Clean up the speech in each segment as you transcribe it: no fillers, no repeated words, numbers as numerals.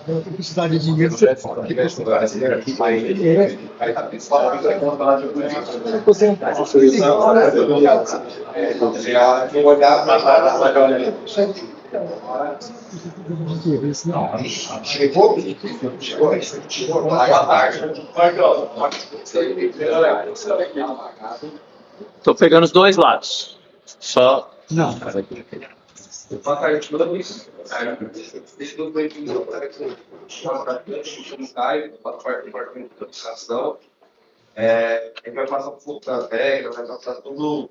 Eu tô precisando de dinheiro. Você Tô pegando os dois lados. Só. não. A gente vai passar um pouco das regras, vai passar tudo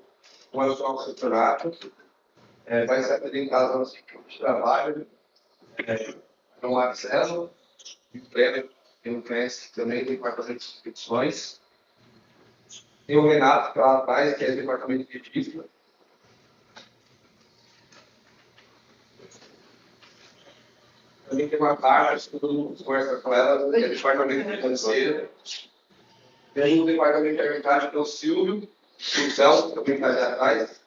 como é o seu campeonato, vai ser apresentado no ciclo de trabalho, no Marcelo, o Kleber, tem o Clécio também, que vai fazer inscrições. Tem o Renato, que é lá atrás, que é do departamento de dívida. Também tem uma parte que todo mundo conversa com ela, que é do departamento financeiro. Tem o departamento de arbitragem, que é o Silvio, o Celso, que também está ali atrás.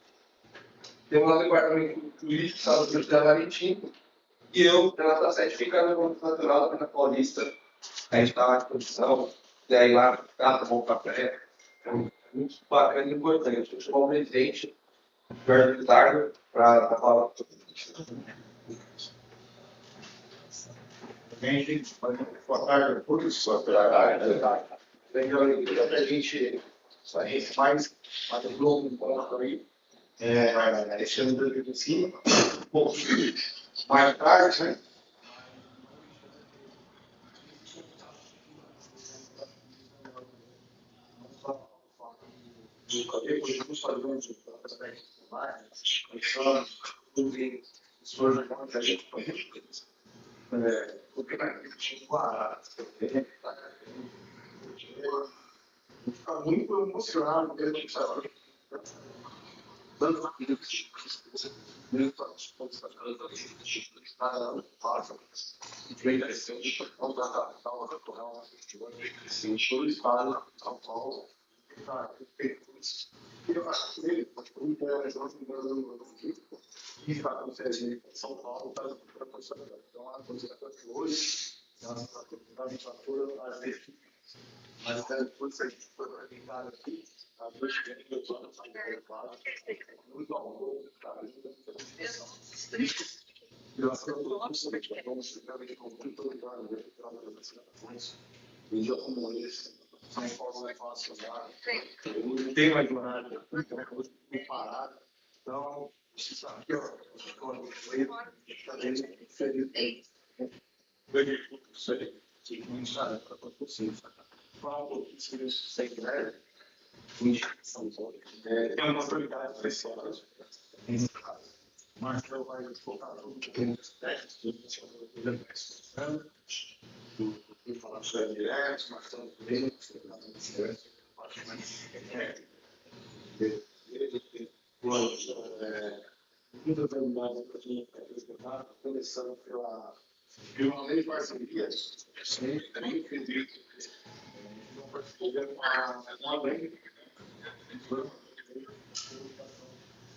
Tem o nosso departamento jurídico, que está no José Valentim. E eu, Renato Sete, fica no Banco Natural, na Paulista. A gente está à disposição. E aí lá, tomar um café. É muito bacana e importante. Eu chamo o presidente, Roberto Ricardo, para falar sobre isso. Boa tarde a todos. Boa tarde. Lembrando que a gente faz um novo encontro aí, esse ano de 2025, um pouquinho mais tarde, né? Depois vamos fazer um a gente ficar muito emocionado porque a gente sabe tanto aquilo que muito bem interessante não dá uma natural sim todo estado São Paulo eu acho que ele pode perguntar e está acontecendo em São Paulo para então a coisa que hoje a literatura mas depois a gente foi organizado aqui, a gente tem que eu muito amor, eu acho que eu estou absolutamente muito obrigado pelas apresentações. E já como esse, São Paulo não é fácil lá. Não tem mais nada, muito parado. Então, isso aqui, ó, foi feliz. Isso aí, não sabe para vocês. Fala um pouquinho sobre isso sem greve. É uma autoridade preciosa. Mas eu vai focar nos testes, do falar sobre direto, mas também muitas habilidades que a gente tem apresentado, começando pela lei de parcerias, também acredito não participou de uma lei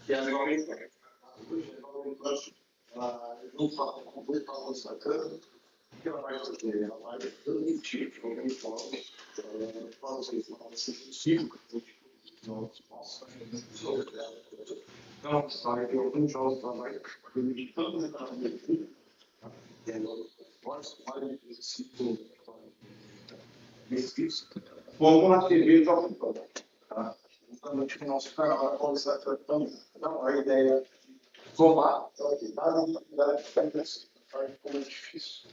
que é legalmente não fala completar o sacando, que ela vai fazer, ela vai permitir que alguém fale, para vocês não se possível, então, sai de alguns jogos vai limitando a minha vida, mais princípio como na TV joga todo, tá? Então, tipo, nosso canal vai estar tratando, não, a ideia somar, então aqui, nada de como é difícil.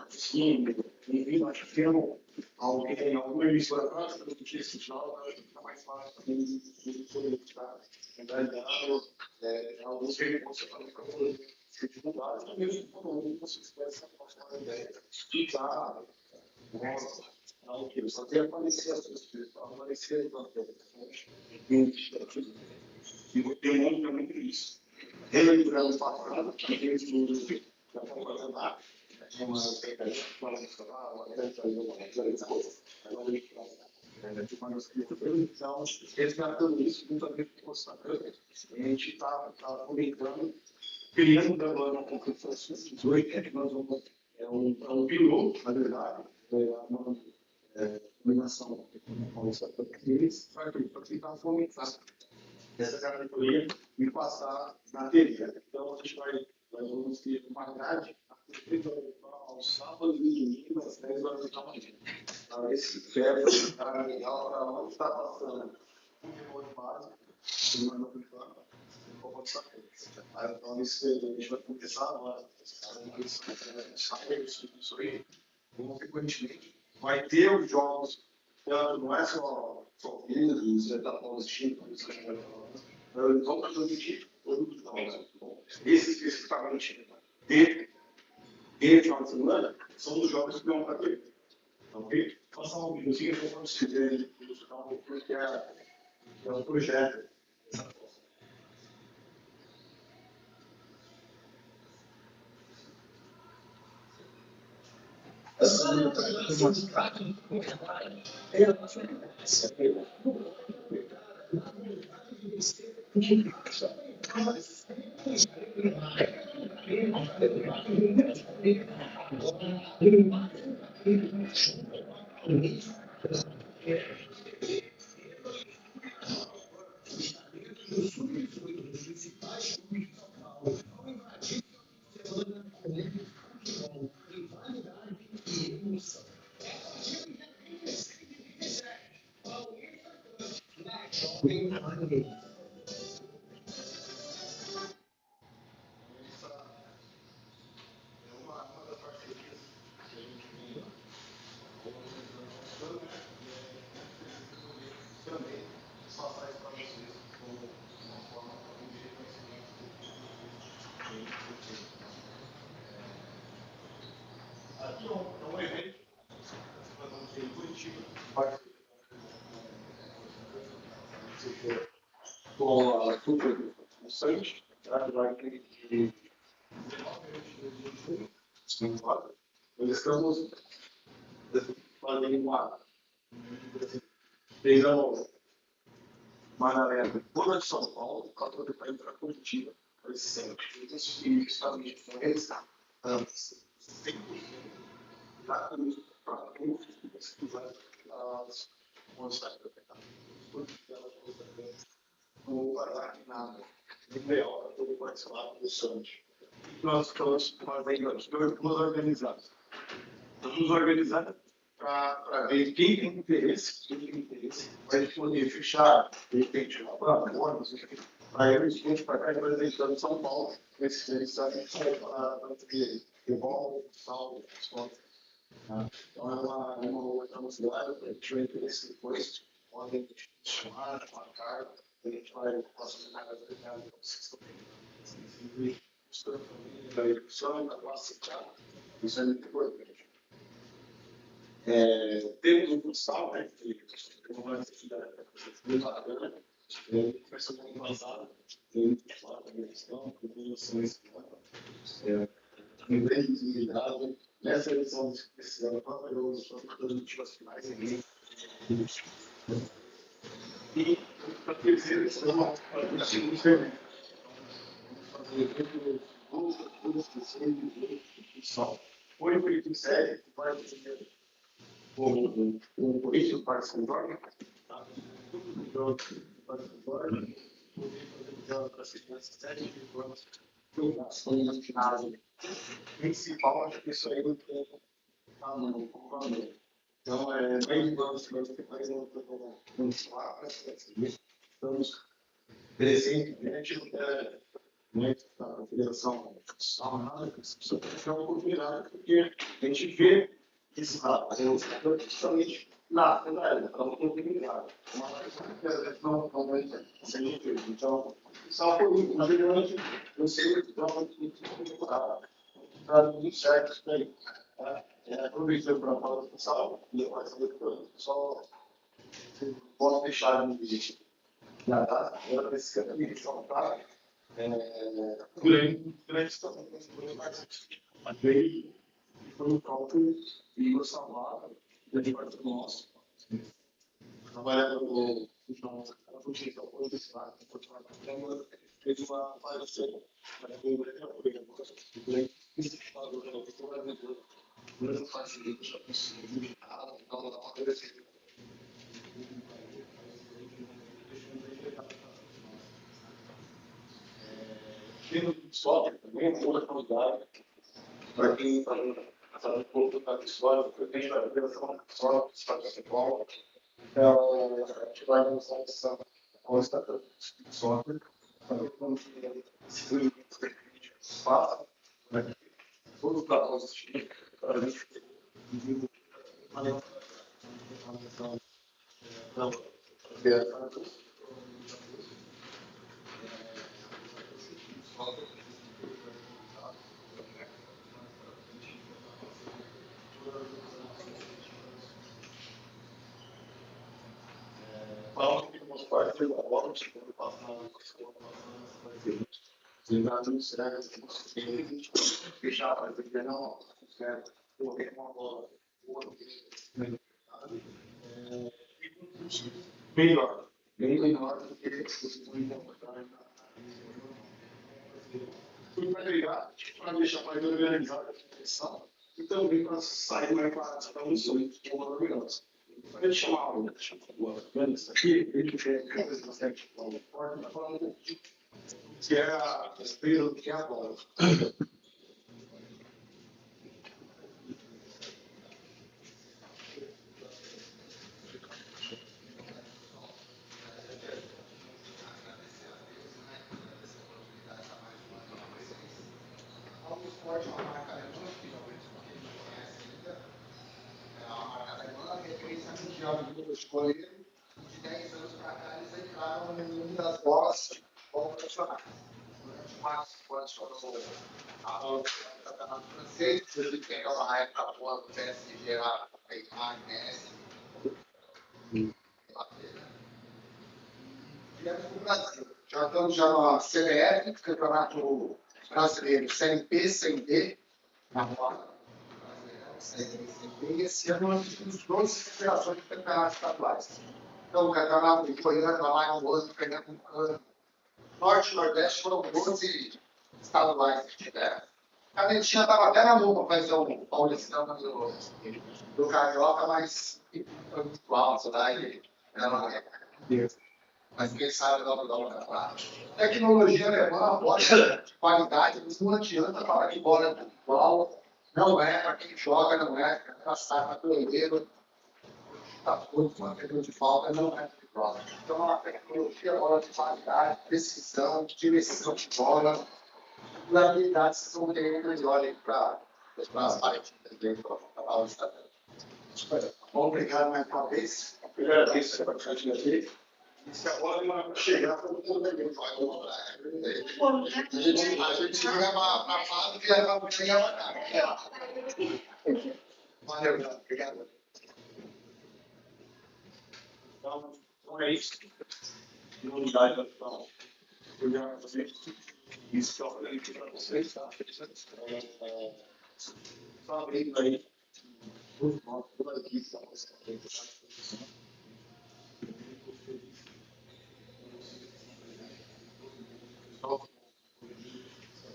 Sim, enfim, nós temos alguém, alguma emissora próxima do que esse joga, fica mais fácil também de solicitar. Alguns recursos para dificuldades, mas mesmo quando você espera essa próxima ideia. E tá, nossa, algo que só tem aparecer as pessoas, aparecer as pessoas. E demonstra muito isso. Relembrando o passado, que tem estudos que já estão fazendo lá, uma expectativa para funcionar, uma realização, agora ele de manuscrito, então, resgatando isso, muitas vezes constatando, a gente está comentando, criando da agora com que fosse 18, que nós vamos, é um piloto, na verdade, uma combinação com os atores, para tentar fomentar essa categoria e passar na teoria. Então, a gente nós vamos ter uma grade aos sábados e domingos, às 10 horas da manhã. Para esse ferro está legal para onde está passando um remoto básico, uma aplicada, então, isso a gente vai começar agora. Isso aí, consequentemente, vai ter os jogos, não é só vídeos, etapas distintas, vamos transmitir todos os jogos. Esse especificamente de final de semana são os jogos que vão para ter. Ok? Faça um videozinho para vocês verem o que é um projeto. Aqui é um evento que nós vamos ter em Curitiba, com a cultura do Santos, vai ter que nós estamos fazendo uma galera toda de São Paulo, para ir para Curitiba, para esse centro, e justamente com eles, antes, 100%, já com isso, para todos os que vai mostrar para não guardar nada. Ideal para todo participar do Santos. Nós estamos fazendo, estamos organizados. Estamos organizados para ver quem tem interesse, vai poder fechar, de repente, acordos, para eles, gente, para cá, representando São Paulo, esse sabe para ter igual, saldo, desconto. Então, é uma outra possibilidade, a gente vai ter esse depois, podem chamar, marcar, a gente vai passar na casa da vocês também. Da educação, da classe, isso é muito importante. Temos um futsal, né? Que eu vou necessidade muito bacana. Vai ser muito avançado. Tem lá também questão, com noções bem visibilidade. Nessa edição desse ano, para os produtivos finais e para a terceira edição, para o segundo fermento. Vamos fazer todos os terceiros e só. Foi feito em série, vai fazer o isso para São Paulo, tudo para São Paulo, para as crianças 7 de anos, no ginásio principal, acho que isso aí não tem no então, bem vamos ter mais um falar, estamos recentemente muito da Federação Nacional, é uma oportunidade, porque a gente vê esse lado, justamente na verdade, ela não tem nada. Uma coisa que não vai ser muito. Então, só por isso, na verdade, eu sei que não vai dar muito certo isso daí. Aproveitando para falar do pessoal, e eu faço só posso deixar no vídeo. Na data, agora esse caminho de contar, grande situação, mas veio e foi o próprio Igor Salvador, da parte do nosso. Trabalhando no na política, fez uma avaliação para ver o grande parte do já conseguiu então uma coisa assim. Só também outra qualidade para quem está fazendo pouco da história, porque tem a relação só do futebol. Então, a gente vai lançar essa coisa de software para ver como que se faz, todos os dados para a gente não falando que nos pais de agora tipo passando não será que fechar para ver não certo correr uma bola melhor bem menor do que fui para ligar para deixar mais organizada a questão e também para sair mais barato para os sonhos de uma organização. Ele chamava o organista aqui, ele tinha bastante falando que é a respeito do que é a bola. Escolher de 10 anos para cá, eles entraram no mundo das bolas como profissionais. Durante mais 5 anos foram no campeonato francês, ele tem uma época boa do PSG, a Neymar, Messi. Viemos para o Brasil. Já estamos na CBF, Campeonato Brasileiro, Série B, Série D, na Copa. E esse ano nós temos 12 federações de campeonatos estaduais. Então, o campeonato de Goiânia, lá em Goiânia, Pernambucano, Norte e Nordeste foram 12 estaduais que tiveram. A Canetinha estava até na mão para fazer o Paulistão do Carioca, mas foi muito alto, daí ela mas quem sabe dá uma campeonato. Tecnologia alemã, bola de qualidade, mas não adianta falar que bola é igual. Não é para quem joga, não é para passar na corredeira. Está tudo uma perda de falta, não é igual. Então, a tecnologia, bola de qualidade, precisão, direção de bola, habilidades que são treinadas e olhem para as partidas dentro da aula de bom, obrigado mais uma vez. Primeira vez que você vai ficar aqui. Se a bola chegar, todo mundo vai vir. A gente leva para a fase e leva para chegar para cá. Valeu, obrigado. Então é isso. Unidade da final. Obrigado a vocês. Isso que eu falei para vocês, tá? Só abrindo aí. Toda aqui está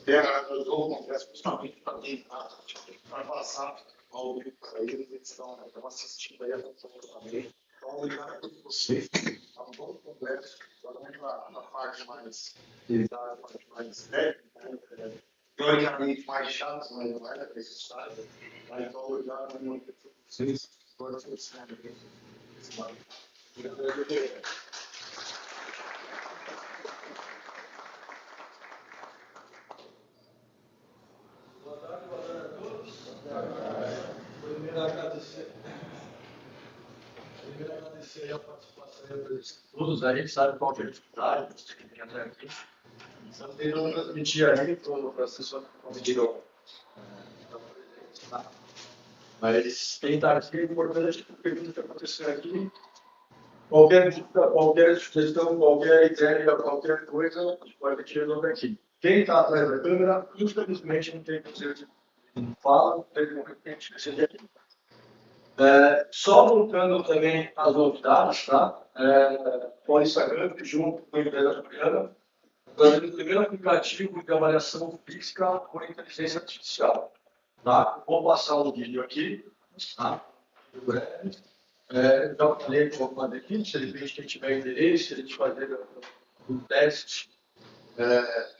eu confesso principalmente para quem vai passar ao vivo para eles, eles estão assistindo aí a também. Então, obrigado a todos vocês. Está um pouco complexo, principalmente na parte mais delicada, a parte mais técnica, teoricamente mais chata, mas não é necessário. Então, obrigado muito a vocês. Agora, vocês obrigado. Boa tarde a todos. Primeiro, agradecer agradecer aí a participação de todos aí, que sabem qual que é a dificuldade, que tem até aqui. Estamos tentando transmitir aí para as pessoas que conseguiram tá? Mas quem está aqui, é importante pergunta que aconteceu aqui. Qualquer sugestão, qualquer ideia, qualquer coisa, a gente pode resolver aqui. Quem está atrás da câmera, infelizmente, não tem prazer de fala, não tem como a gente decidir aqui. Só voltando também às novidades, tá? Com o Instagram, junto com a empresa Juliana, nós temos o primeiro aplicativo de avaliação física por inteligência artificial. Tá? Vou passar um vídeo aqui, tá? Já falei com alguma equipe, se de repente quem tiver interesse, a gente fazer um teste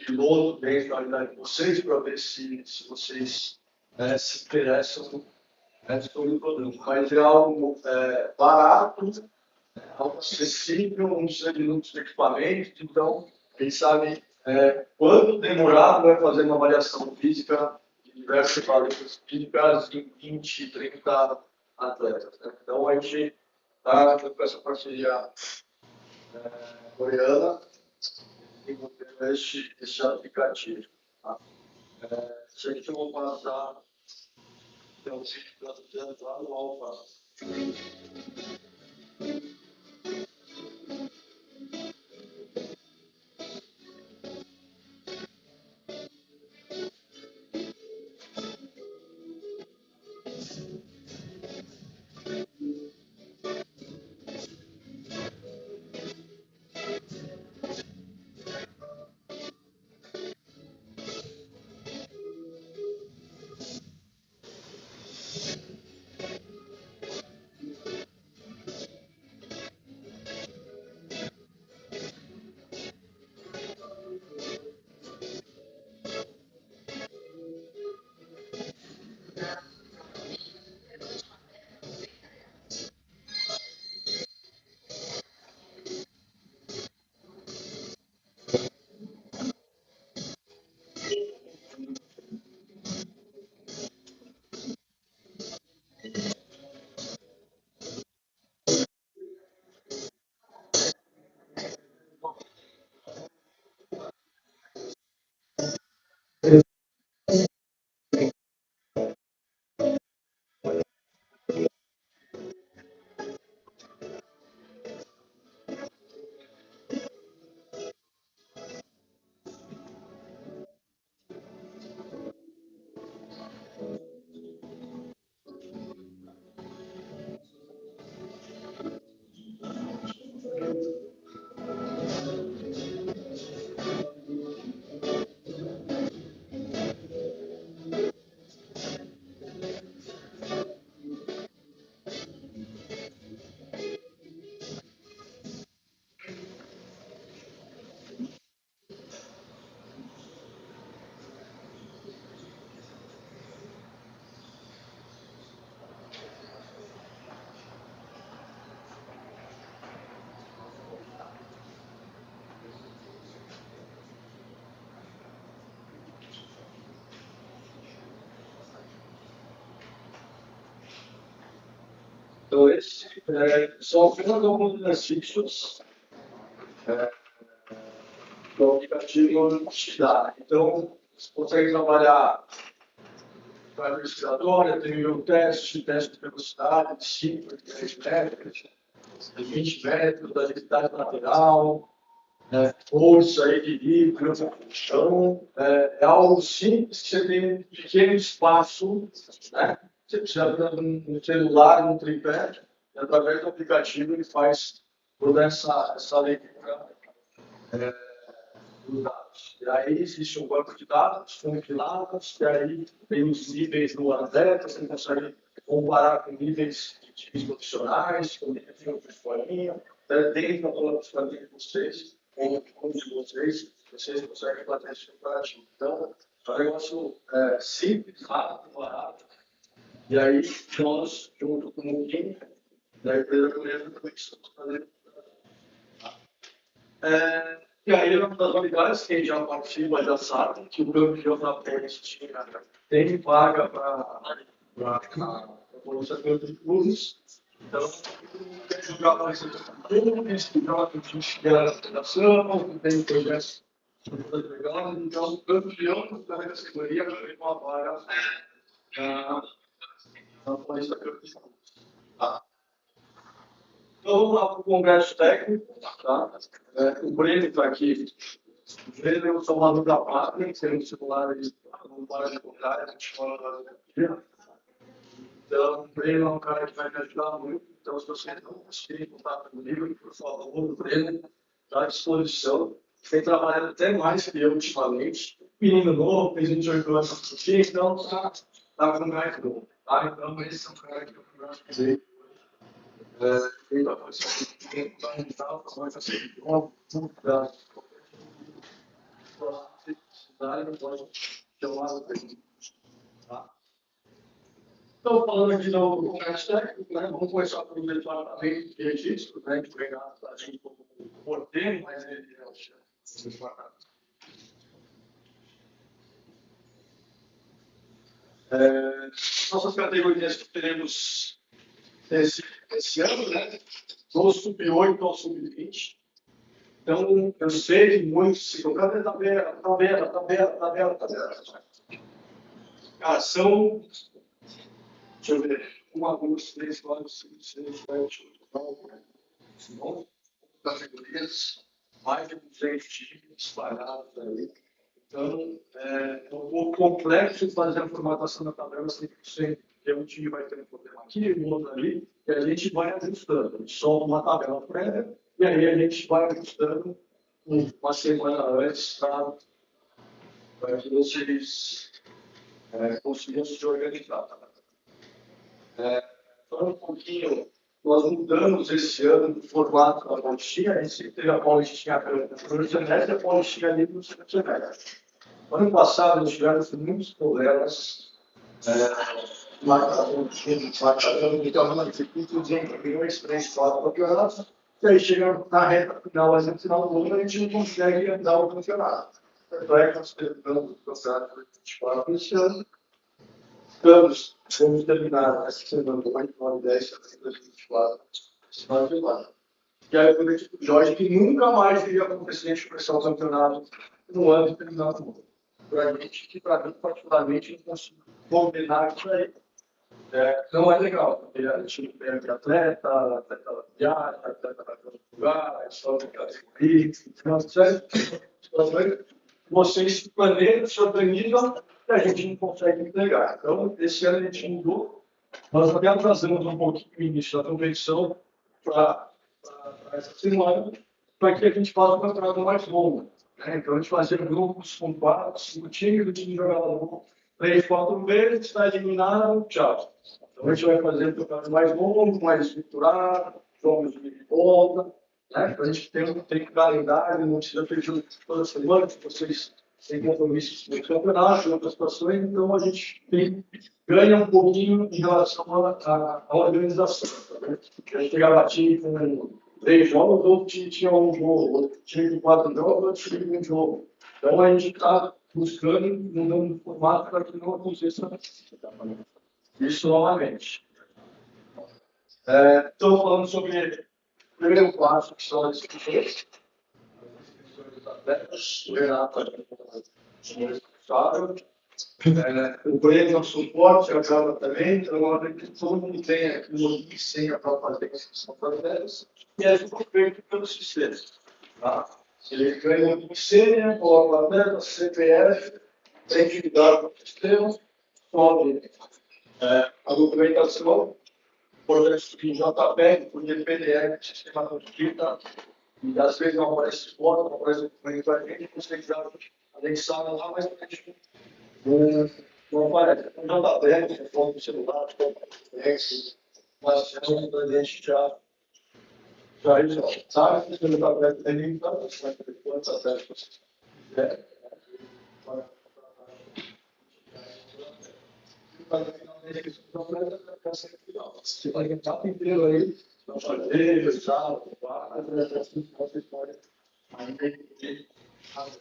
piloto dentro da unidade de vocês, para ver se vocês se interessam sobre o produto. Mas é algo barato, algo acessível, não precisa de muitos equipamentos, então, quem sabe quanto demorar vai fazer uma avaliação física de diversas valências físicas em 20, 30 atletas. Né? Então, a gente está com essa parceria coreana e esse aplicativo. Tá? Isso aqui eu vou passar. Então, se está lá no Alfa. Então, esse são apenas alguns exercícios que o aplicativo te dá. Então, você consegue trabalhar para a respiratória, tem o teste de velocidade, de 5, de 10 metros, de 20 metros, da agilidade lateral, força, equilíbrio, chão. É algo simples que você tem um pequeno espaço, né? Você precisa de um celular, um tripé, e através do aplicativo ele faz toda essa leitura dos dados. E aí existe um banco de dados compilados, e aí tem os níveis do atleta, você consegue comparar com níveis de times profissionais, com níveis de escolinha, dentro da plataforma de vocês, com de vocês conseguem fazer isso prático. Então, é um negócio simples, rápido, barato. E aí, nós, junto com o time da empresa coreana, também estamos fazendo. E aí, uma das novidades, quem já participa já sabe que o campeão da Palestina tem vaga para a Bolsa de Clubes. Então, jogar mais estudar com gente que era da federação, tem projetos legais, então, campeão da categoria, ganhei uma vaga na polícia profissional. Tá? Então, vamos lá para o congresso técnico. Tá? O Breno está aqui. O Breno é o salvador da pátria, que seria um titular aí, não para de contar, a gente fala da dia. Então, o Breno é um cara que vai me ajudar muito. Então, se você não conseguir contato comigo, por favor, o Breno está à disposição. Tem trabalhado até mais que eu ultimamente. Menino novo, fez 28 anos no dia, então está com mais novo. Tá? Então, esse é um cara que eu conversei. Feito a posição de fundamental, vai fazer uma puta cidade, não pode chamar o Breno. Tá? Então, falando aqui do congresso técnico, né, vamos começar pelo departamento de registro, né, que foi a gente como porteiro, mas ele é o chefe do departamento. Nossas categorias que teremos esse ano, né, do sub-8 ao sub-20. Então, eu sei que muitos se colocam, cadê tabela. Cara, são... Deixa eu ver. 1, 2, 3, 4, 5, 6, 7, 8, 9, categorias, mais de 200 times espalhados aí. Então, é um pouco complexo fazer a formatação da tabela 100%, porque um time vai ter um problema aqui, o outro ali, e a gente vai ajustando. A gente solta uma tabela prévia, e aí a gente vai ajustando uma semana antes para que vocês consigam se organizar. Falando um pouquinho, nós mudamos esse ano o formato da Paulistinha, a gente teve a Paulistinha no primeiro semestre e a Paulistinha ali no segundo semestre. Ano passado, nós tivemos muitos problemas, marcação, então, uma dificuldade entre milhões, 3, 4 campeonatos, e aí chega na reta final, mas no final do ano, a gente não consegue andar o campeonato. Tanto é que nós terminamos o campeonato de 24 esse ano. Vamos terminar essa semana com 9, 10, 2024, final de ano. E aí eu prometi para o Jorge que nunca mais iria acontecer a gente começar o campeonato no ano de terminar o mundo. Para a gente, que para mim, particularmente, não consigo combinar isso aí. Não é legal, porque a gente perde atleta viaja, atleta vai para outro lugar, só categorias, então, vocês se planejam, se organizam, e a gente não consegue entregar. Então, esse ano a gente mudou, nós até atrasamos um pouquinho o início da competição para essa semana, para que a gente faça um campeonato mais longo. Né? Então, a gente fazia grupos com 4, 5 times, o time jogava 3, 4 vezes, está eliminado, tchau. Então, a gente vai fazer um campeonato mais longo, mais estruturado, jogos de volta, né? Para a gente ter um calendário, não precisa ter jogo toda semana, que vocês têm compromissos no campeonato, em outras situações, então a gente ganha um pouquinho em relação à organização. Tá? A gente pegava time com 3 jogos, outro time tinha um jogo, outro time com 4 jogos, outro time com um jogo. Então a gente está buscando um formato para que não aconteça isso novamente. Estou falando sobre o primeiro passo, que são as discussões. O Renato é responsável. O Breno é um suporte, a Carla também. Então, todo mundo tem aqui um login senha para fazer a inscrição para elas. E é tudo feito pelo sistema. Tá? Ele ganha um login senha, coloca a atleta, CPF, tem que lidar com o sistema, sobe a documentação, projeto de JPEG, por PDF, sistema de digital. E às vezes não aparece foto, não aparece documento para a gente, você já anexar lá, mas a gente não aparece. Não dá bem, você foto do celular, mas a gente já sabe que ele está aberto, tem que estar quantos acessos você você vai entrar primeiro aí, não fazer, já, vocês podem ainda entender as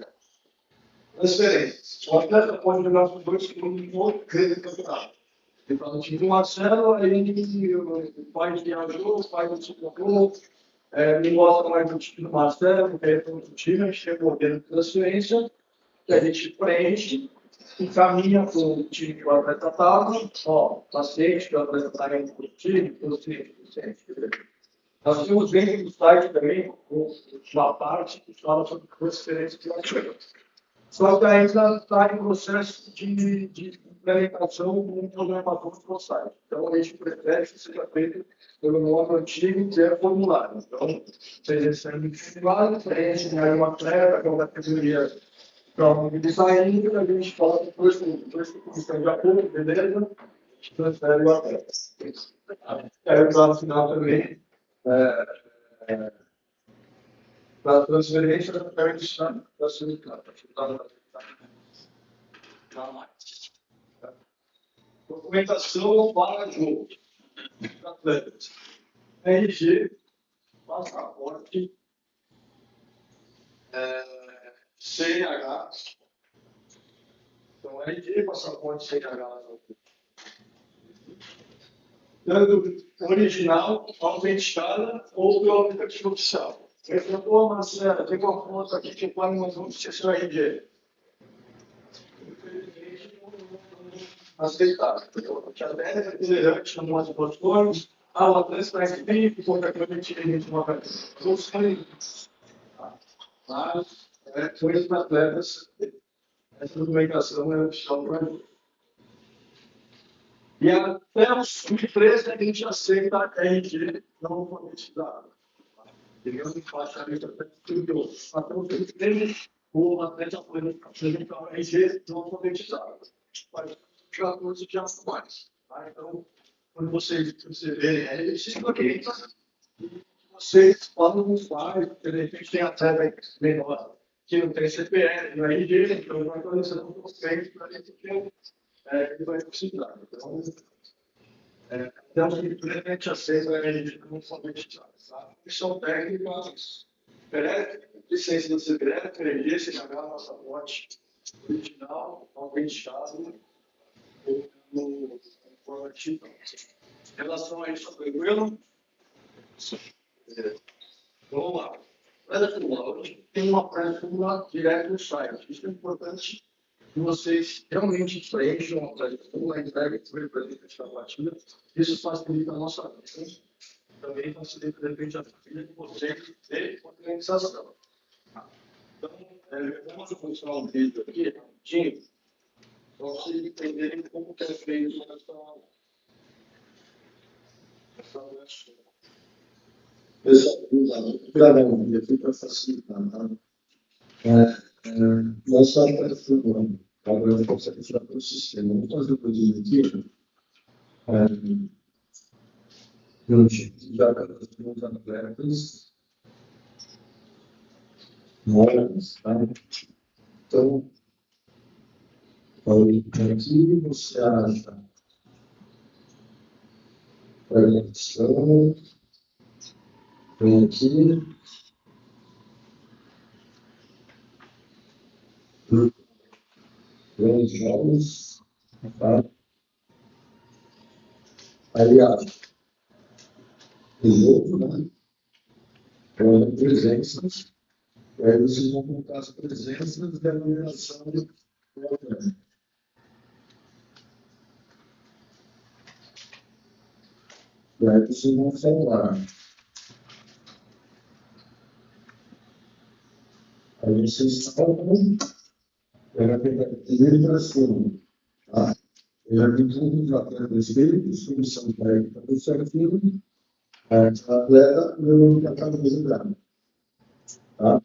diferenças. O atleta pode jogar com 2 segundos no outro campeonato. Então, tive o Marcelo, aí o pai viajou, o pai não se comprou, não gosta mais do time do Marcelo, que é outro time, chegou dentro de transferência, que a gente preenche, encaminha para o time que o atleta estava, ó, paciente, que o atleta está indo para o time, paciente. Nós temos dentro do site também uma parte que fala sobre transferência de ativos. Só que ainda está em processo de implementação com um programador do site. Então, a gente prefere que seja feito pelo modo antigo, que é formulário. Então, vocês recebem o formulário, preenchem aí uma atleta, que é uma categoria para ele saindo, a gente fala depois que estão de acordo, beleza? A gente transfere o atleta. Aí, para o final também, para a transferência da permissão da sindicato. Documentação para jogo. Atletas. RG, passaporte, CNH. Então, RG, passaporte, CNH. Dando original, autenticada ou pelo aplicativo oficial. Ele falou, Marcelo, tem uma foto aqui que põe mais um de seu RG. Infelizmente, não aceitaram. Eu tinha 10 refrigerantes chamou as plataformas, o atleta está inscrito, completamente diferente de uma vez. Mas, foi os atletas, essa documentação é oficial para mim. E até o sub-13 a gente aceita a RG não alfabetizada. Digamos que faixa a letra até o sub-13, o atleta foi apresentar o RG não alfabetizado. Mas já não se mais. Então, quando vocês verem aí, vocês falam com os pais, porque de repente tem atleta menor que não tem CPF, no RG, então vai atualizando o conceito para a gente ter. Ele vai precisar. Então, que plenamente aceita a gente não alfabetizada. Comissão técnica, PRF, licença do CPF, RG, CNH, passaporte original, autenticado, no informativo. Em relação a isso, tranquilo? Vamos lá. Pré-vestibular. Tem uma pré-vestibular direto no site. Isso é importante que vocês realmente preencham a pré-vestibular, entrega que foi presente na partida. Isso facilita a nossa vida. Também facilita, de repente, a família de vocês ter organização. Então, vamos mostrar um vídeo aqui, rapidinho, para vocês entenderem como que é feito essa versão. Pessoal, aqui para facilitar, tá? Nós só estamos agora consegue tirar para o sistema. Vamos fazer o pedido aqui. Já estamos abertos. Então, aqui você acha a edição. Vem aqui. Vem os jogos. Tá? Aí acha o jogo, né? Presenças. E aí vocês vão colocar as presenças da numeração do programa. E aí vocês vão falar. Aí vocês falam, era primeiro para cima, tá? Eu já vi já para espíritos, comissão técnica do certinho, a atleta, eu já estava resolvendo, tá?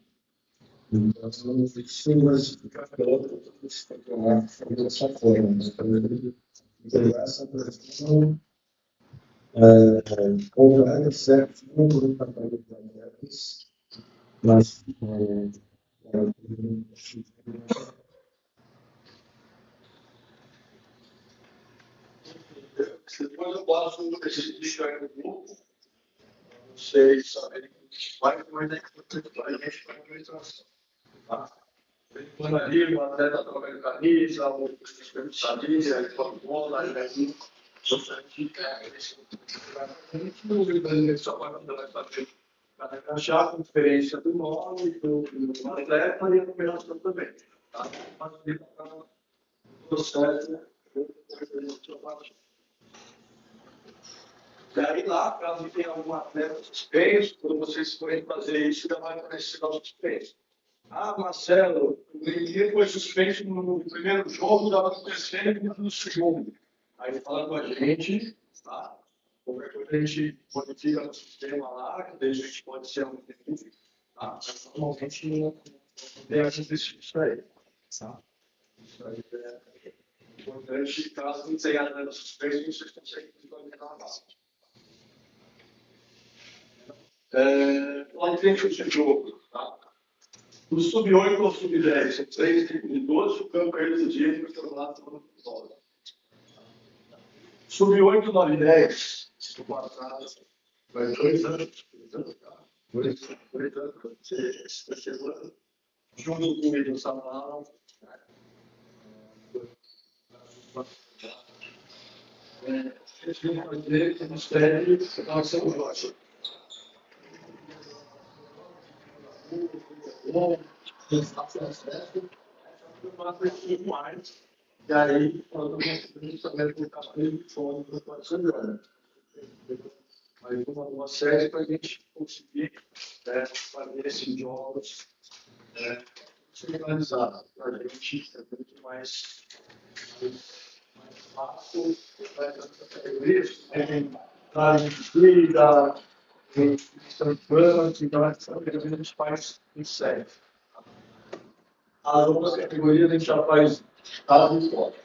Então, vamos ver se vai ficar pronto para dessa forma, mas também pegar essa questão, comprar certo número de trabalho de atletas, mas depois eu passo esse lixo aí no grupo. Vocês saberem que vai, mas é importante para a gente para a organização. Tá? Quando ali o atleta troca de camisa, o especialista, ele toma bola, ele Para encaixar a conferência do nome, do atleta e a combinação também. Tá? Facilitar o processo. E aí lá, caso tenha algum atleta suspenso, quando vocês forem fazer isso, já vai aparecer o suspenso. Ah, Marcelo, o Guilherme foi suspenso no primeiro jogo, estava acontecendo no segundo. Aí fala com a gente, tá? Qualquer coisa a gente modifica no sistema lá, que daí a gente pode ser um tempo, tá? Mas normalmente não tem isso aí, tá? Isso aí é importante, caso não tenha nada suspenso, vocês conseguem visualizar na base. Lá dentro de jogo, tá? Do sub-8 ao sub-10, são 3 tipos de 12, o campo é decidido para o lado do episódio. Sub-8, 9 e 10, se for atrás, vai 2 anos, 2 anos, você junto com o William Samal, eles vão fazer que nos pede a São Jorge. E aí, nós vamos saber que o cabelo de fome não pode ser grande. Aí, uma série para a gente conseguir fazer esses jogos finalizados. Para a gente é muito mais fácil, categorias, da indústria, então essa categoria a gente faz em série. As outras categorias a gente já faz estado e foto.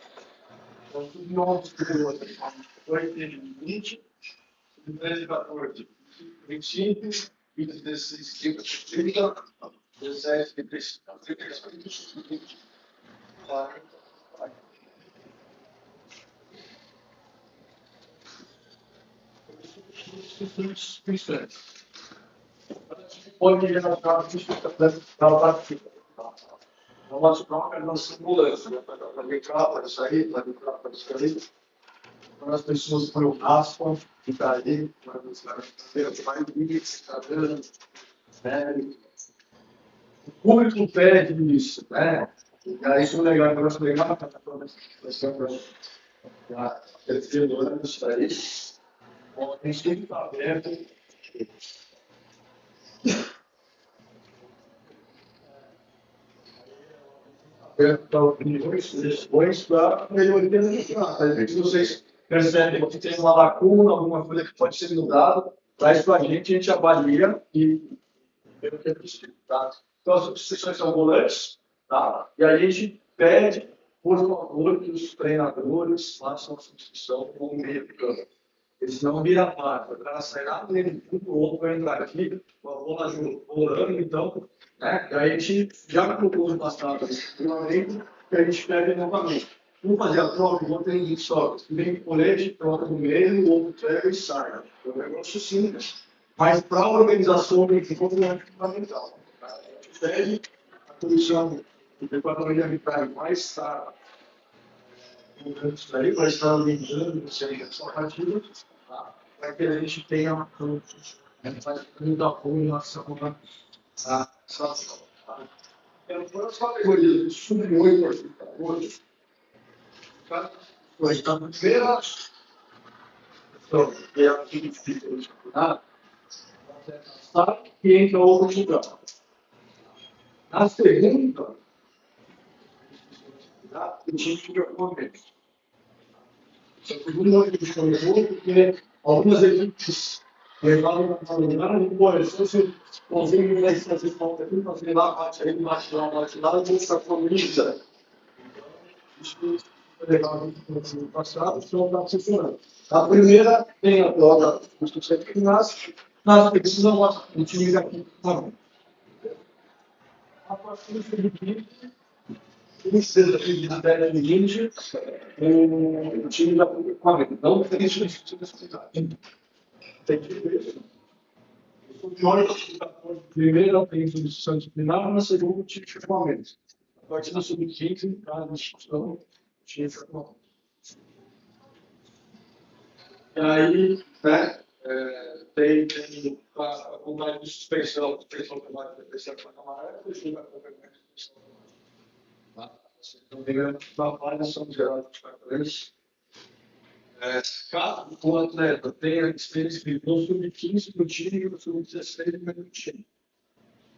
Então, tudo novos categorias. 8 e 20, 13 e 14, 25, 20 e 16, 30, 17 e 33, 20, 40. Pode ir na prática da prática. A nossa própria nossa ambulância, para brincar, para sair, para brincar, para sair. Para as pessoas que eu raspam, que está ali, para vai vir, está dando, sério. O público pede isso, né? E aí, isso é legal, eu acho legal, para toda essa questão da terceira do ano, isso aí. Bom, a gente tem que estar aberto. Opiniões para melhoria do campeonato. Às vezes vocês percebem que tem uma lacuna, alguma coisa que pode ser mudada, traz para a gente avalia e vê o que é possível. Tá? Então, as substituições são volantes, tá? E aí a gente pede, por favor, que os treinadores façam a substituição com o meio de campo. Eles não viram a parte, o cara sai lá dele, o outro vai entrar aqui, com a bola rolando, então, né? E aí a gente já propôs no passado, ultimamente, que a gente pega novamente. Vamos fazer a troca, vou ter ninguém só. Vem com colete, troca no meio, o outro pega e sai. É um negócio simples. Mas para a organização do equipe é fundamental. A gente pede a comissão do departamento de arbitragem mais tarde. Isso aí vai estar lembrando, seja só partida, para que a gente tenha muito apoio em relação a situação. Então, as categorias de sub-8 hoje, vai estar na primeira, que é a que fica no campeonato, que entra outro lugar. Na segunda, o time fica com a vez. Só que o número de jogadores, porque algumas equipes levaram para lugar, e depois, se você consegue fazer falta aqui, fazer lá, bate lá, eu vou ficar com a mesa. Isso foi legal no passado, então está funcionando. A primeira tem a prova dos sucessos que nasce, nas precisam o time daqui também. A partir do sub-15, precisa de 10 20, o time da Flamengo. Não tem isso de necessidade. Tem que ver isso. O primeiro não tem substituição disciplinar, na segunda o time de Flamengo. A partir do sub-15, a discussão, o time de Flamengo. E aí, né, tem a vontade de suspensão primária da terceira placa amarela, depois vai complemento de suspensão. Tá? Então, tem uma avaliação geral dos cartões. Caso o atleta tenha experiência no sub-15 no time e no sub-16 no time,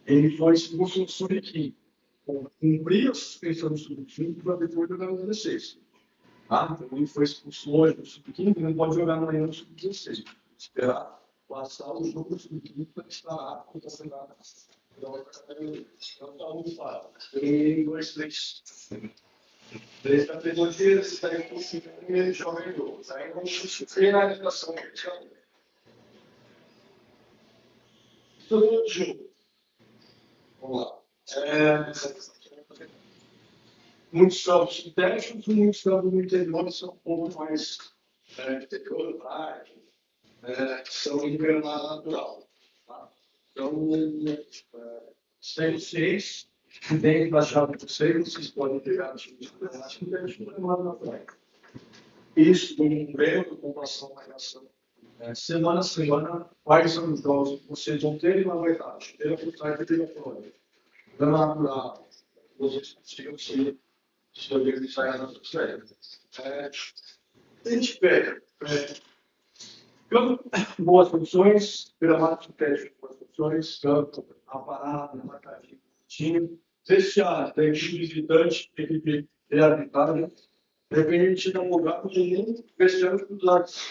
ele foi expulso no sub-15. Cumprir a suspensão do sub-15 para depois jogar no 16. Tá? Então, ele foi expulso hoje no sub-15 e não pode jogar amanhã no sub-16. Esperar passar o jogo do sub-15 para estar apto para jogar. Então, não está muito fácil. Tem 2, 3 categorias, está impossível que ele jogue em jogo. Aí não existe finalização de jogo. Todo jogo. Vamos lá. Muitos campos sintéticos e muitos campos no interior são um pouco mais interior, são em gramado natural. Tá? Então, sendo 6, dentro da chave do 6, vocês podem pegar no time de gramado natural. Isso, como um treino, comparação com a reação. Semana a semana, quais são os jogos que vocês vão ter e na verdade, pela vontade e pela prova. Gramado natural, vocês consigam se organizar nas suas férias. A gente pega boas funções, gramado sintético, boas funções, campo, aparato, marcadinho, time, vestiário, tem time visitante, equipe reabilitada, dependente da lugar, tem um vestiário dos lados.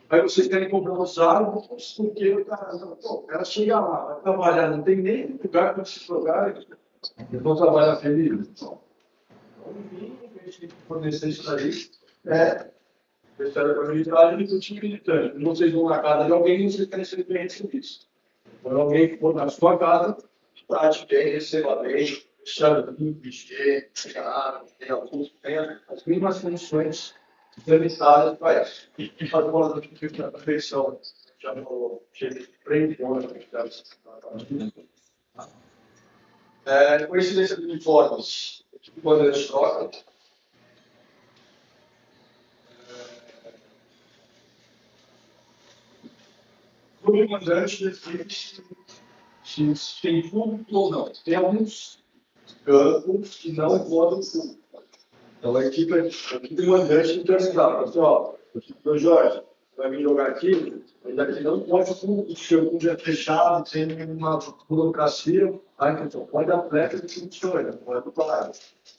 Aí vocês querem comprar os árvores, porque o cara chega lá, vai trabalhar, não tem nem lugar para se jogar, eles vão trabalhar feliz. Então, a gente tem que fornecer isso aí. Vestiário para militares e para o time militante. Quando vocês vão na casa de alguém, vocês querem ser bem recebidos. Quando alguém for na sua casa, trate bem, receba bem, chame limpo, higiene, tem as mínimas condições sanitárias para isso. E faz uma refeição, já falou, prende coincidência de uniformes, quando eles trocam. O comandante define se tem público ou não. Tem alguns campos que não podem público. Então a equipe do comandante interpretar. Pessoal, o Jorge vai vir jogar aqui, mas aqui não pode público, se o clube é fechado, sem nenhuma burocracia, tá? Então pode atleta que funciona, pode do parado.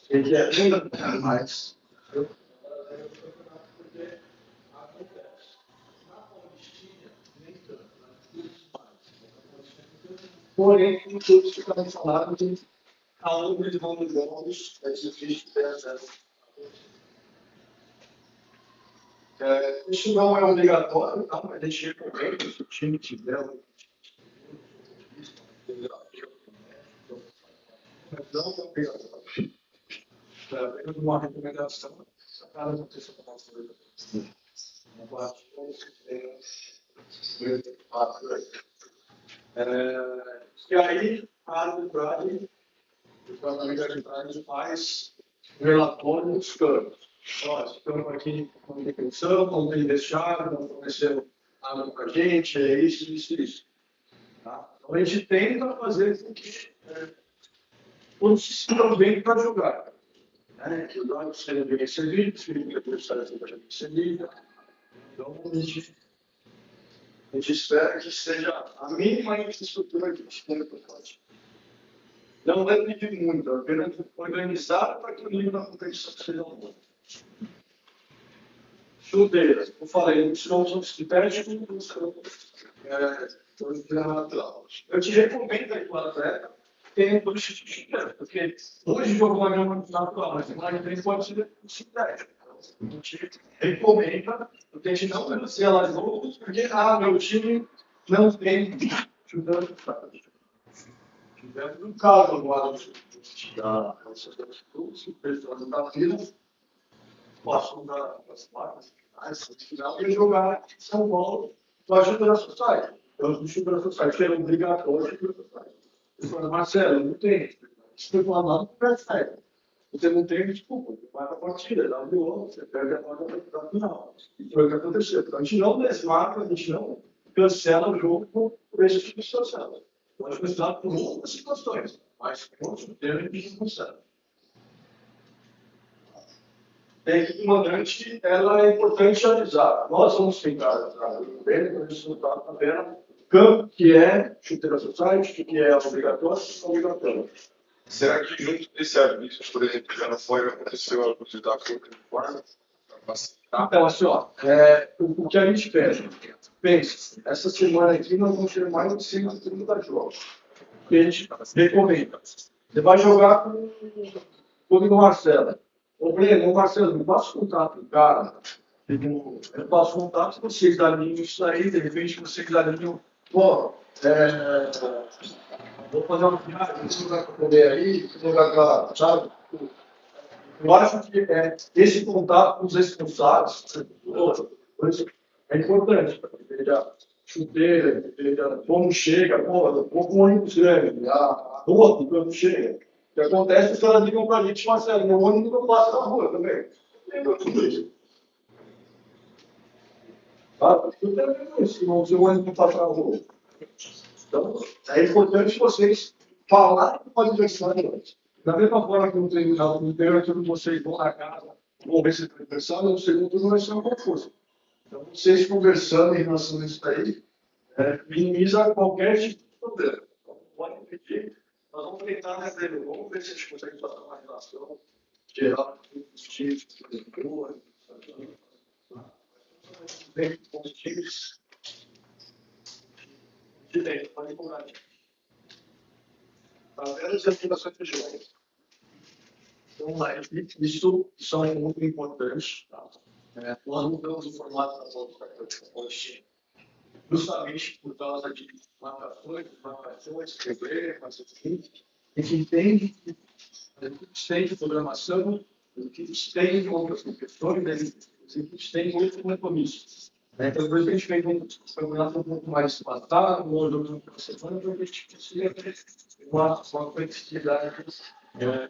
Ele é ainda mais. Porém, como todos ficaram falados, a obra de mão dos jogos é difícil ter acesso. Isso não é obrigatório, tá? Mas a gente recomenda, se o time tiver mas não é obrigatório. Apenas uma recomendação, essa cara não tem essa coisa. Uma parte e aí, a arbitragem, o departamento de arbitragem faz relatório dos campos. Esse campo aqui não tem pensão, não tem vestiário, não forneceu água para a gente, é isso. Tá? Então, a gente tenta fazer com que todos se sintam bem para jogar. Que os dados sejam bem recebidos, que o adversário seja bem recebido. Então, a gente espera que seja a mínima infraestrutura que a gente tem para fazer. Não deve pedir muito, apenas organizar para que o nível da competição seja bom. Chuteiras, eu falei, não são sintéticos, não são natural. Eu te recomendo aí para o atleta ter dois tipos de chuteira, porque hoje jogou a grama natural, mas semana que vem pode ser sintético. A gente recomenda, porque a gente não negocia lá de novo, porque meu time não tem chutando no caso agora da sociedade de pessoas da fila, passam das partes final e jogar em São Paulo para ajudar a sociedade. Então, os bichos da sociedade que é obrigatório para a sociedade. Marcelo, não tem. Isso foi falado no pré-sério. você não tem desculpa, você vai para a partida, dá um gol, você perde a bola da final. E foi o que aconteceu. Então, a gente não desmarca, a gente não cancela o jogo por esse tipo de situação. Pode cancelar por outras situações, mas com certeza a gente não cancela. A equipe mandante, ela é importante avisar. Nós vamos tentar ver o resultado da pena, campo que é chuteira society, que é obrigatório. Será que junto desse aviso, por exemplo, já não foi, aconteceu a possibilidade de quarta? Então, assim, ó, o que a gente pensa, essa semana aqui nós vamos ter mais de 130 jogos. Que a gente recomenda. Você vai jogar com o Marcelo. O Marcelo, não passa contato, cara. Eu passo contato, vocês alinham isso aí, de repente vocês alinham, pô, vou fazer uma viagem, esse lugar para comer aí, esse lugar para, sabe? Eu acho que esse contato com os responsáveis é importante, veja chuteira, veja como chega, vou com o ônibus grande, a rua quando chega. O que acontece, os caras ligam para a gente, Marcelo, meu ônibus não passa na rua também. Lembra tudo isso? Se o seu ônibus não passa na rua. Então, é importante vocês falarem com o adversário antes. Da mesma forma que no primeiro turno vocês vão na casa, vão ver se está adversário, no segundo turno vai ser uma confusa. Então, vocês conversando em relação a isso aí, minimiza qualquer tipo de problema. Então, pode pedir, nós vamos tentar, né, Breno? Vamos ver se a gente consegue fazer uma relação geral dos times, bem com os times. Direito, pode cobrar. As ativações de jogos. Então, isso são muito importantes. Tá? Nós mudamos o formato das outras hoje, justamente por causa de marcações, problemas, a gente entende que a gente tem de programação, a gente tem de outras competições, a gente tem outros compromissos. Então, por isso a gente fez um campeonato um pouco mais espatado, hoje eu estou semana, para que a gente consiga ter uma competitividade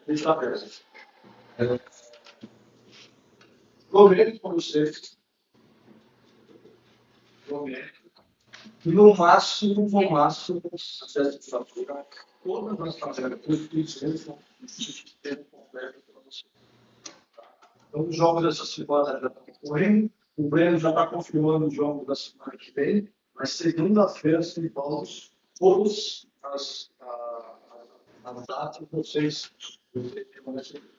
estabelece. Prometo para vocês, no máximo, acesso de fatura, todas as tabelas positivas vão ter um completo para vocês. Então, os jogos dessa semana já estão correndo. O Breno já está confirmando os jogos da semana que vem. Mas segunda-feira, São Paulo, todas as datas vocês vão receber.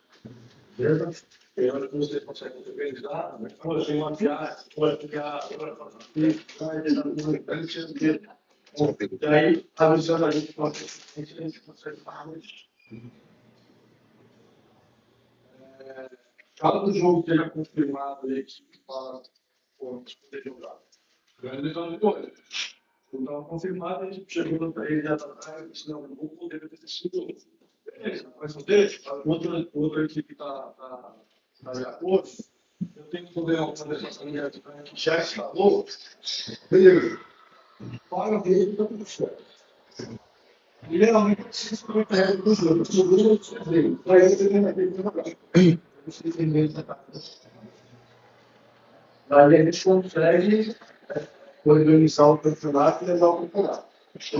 Beleza? Eu acho que vocês conseguem organizar. Pode ter uma viagem, pode ficar. E aí, avisando a gente, a gente consegue falar isso. Cada jogo esteja confirmado aí para poder jogar. Então, confirmado, a gente chegou para ele já está, senão não vou poder ter sido. Beleza, mas outra equipe está de acordo. Eu tenho que ver uma conversação que já instalou. Beleza. Paga dele, está tudo certo. E realmente precisa comentar com os outros. O grupo dele. Para ele, você tem que jogar. Vocês entenderem essa parte. Aí a gente consegue organizar o campeonato e levar o campeonato.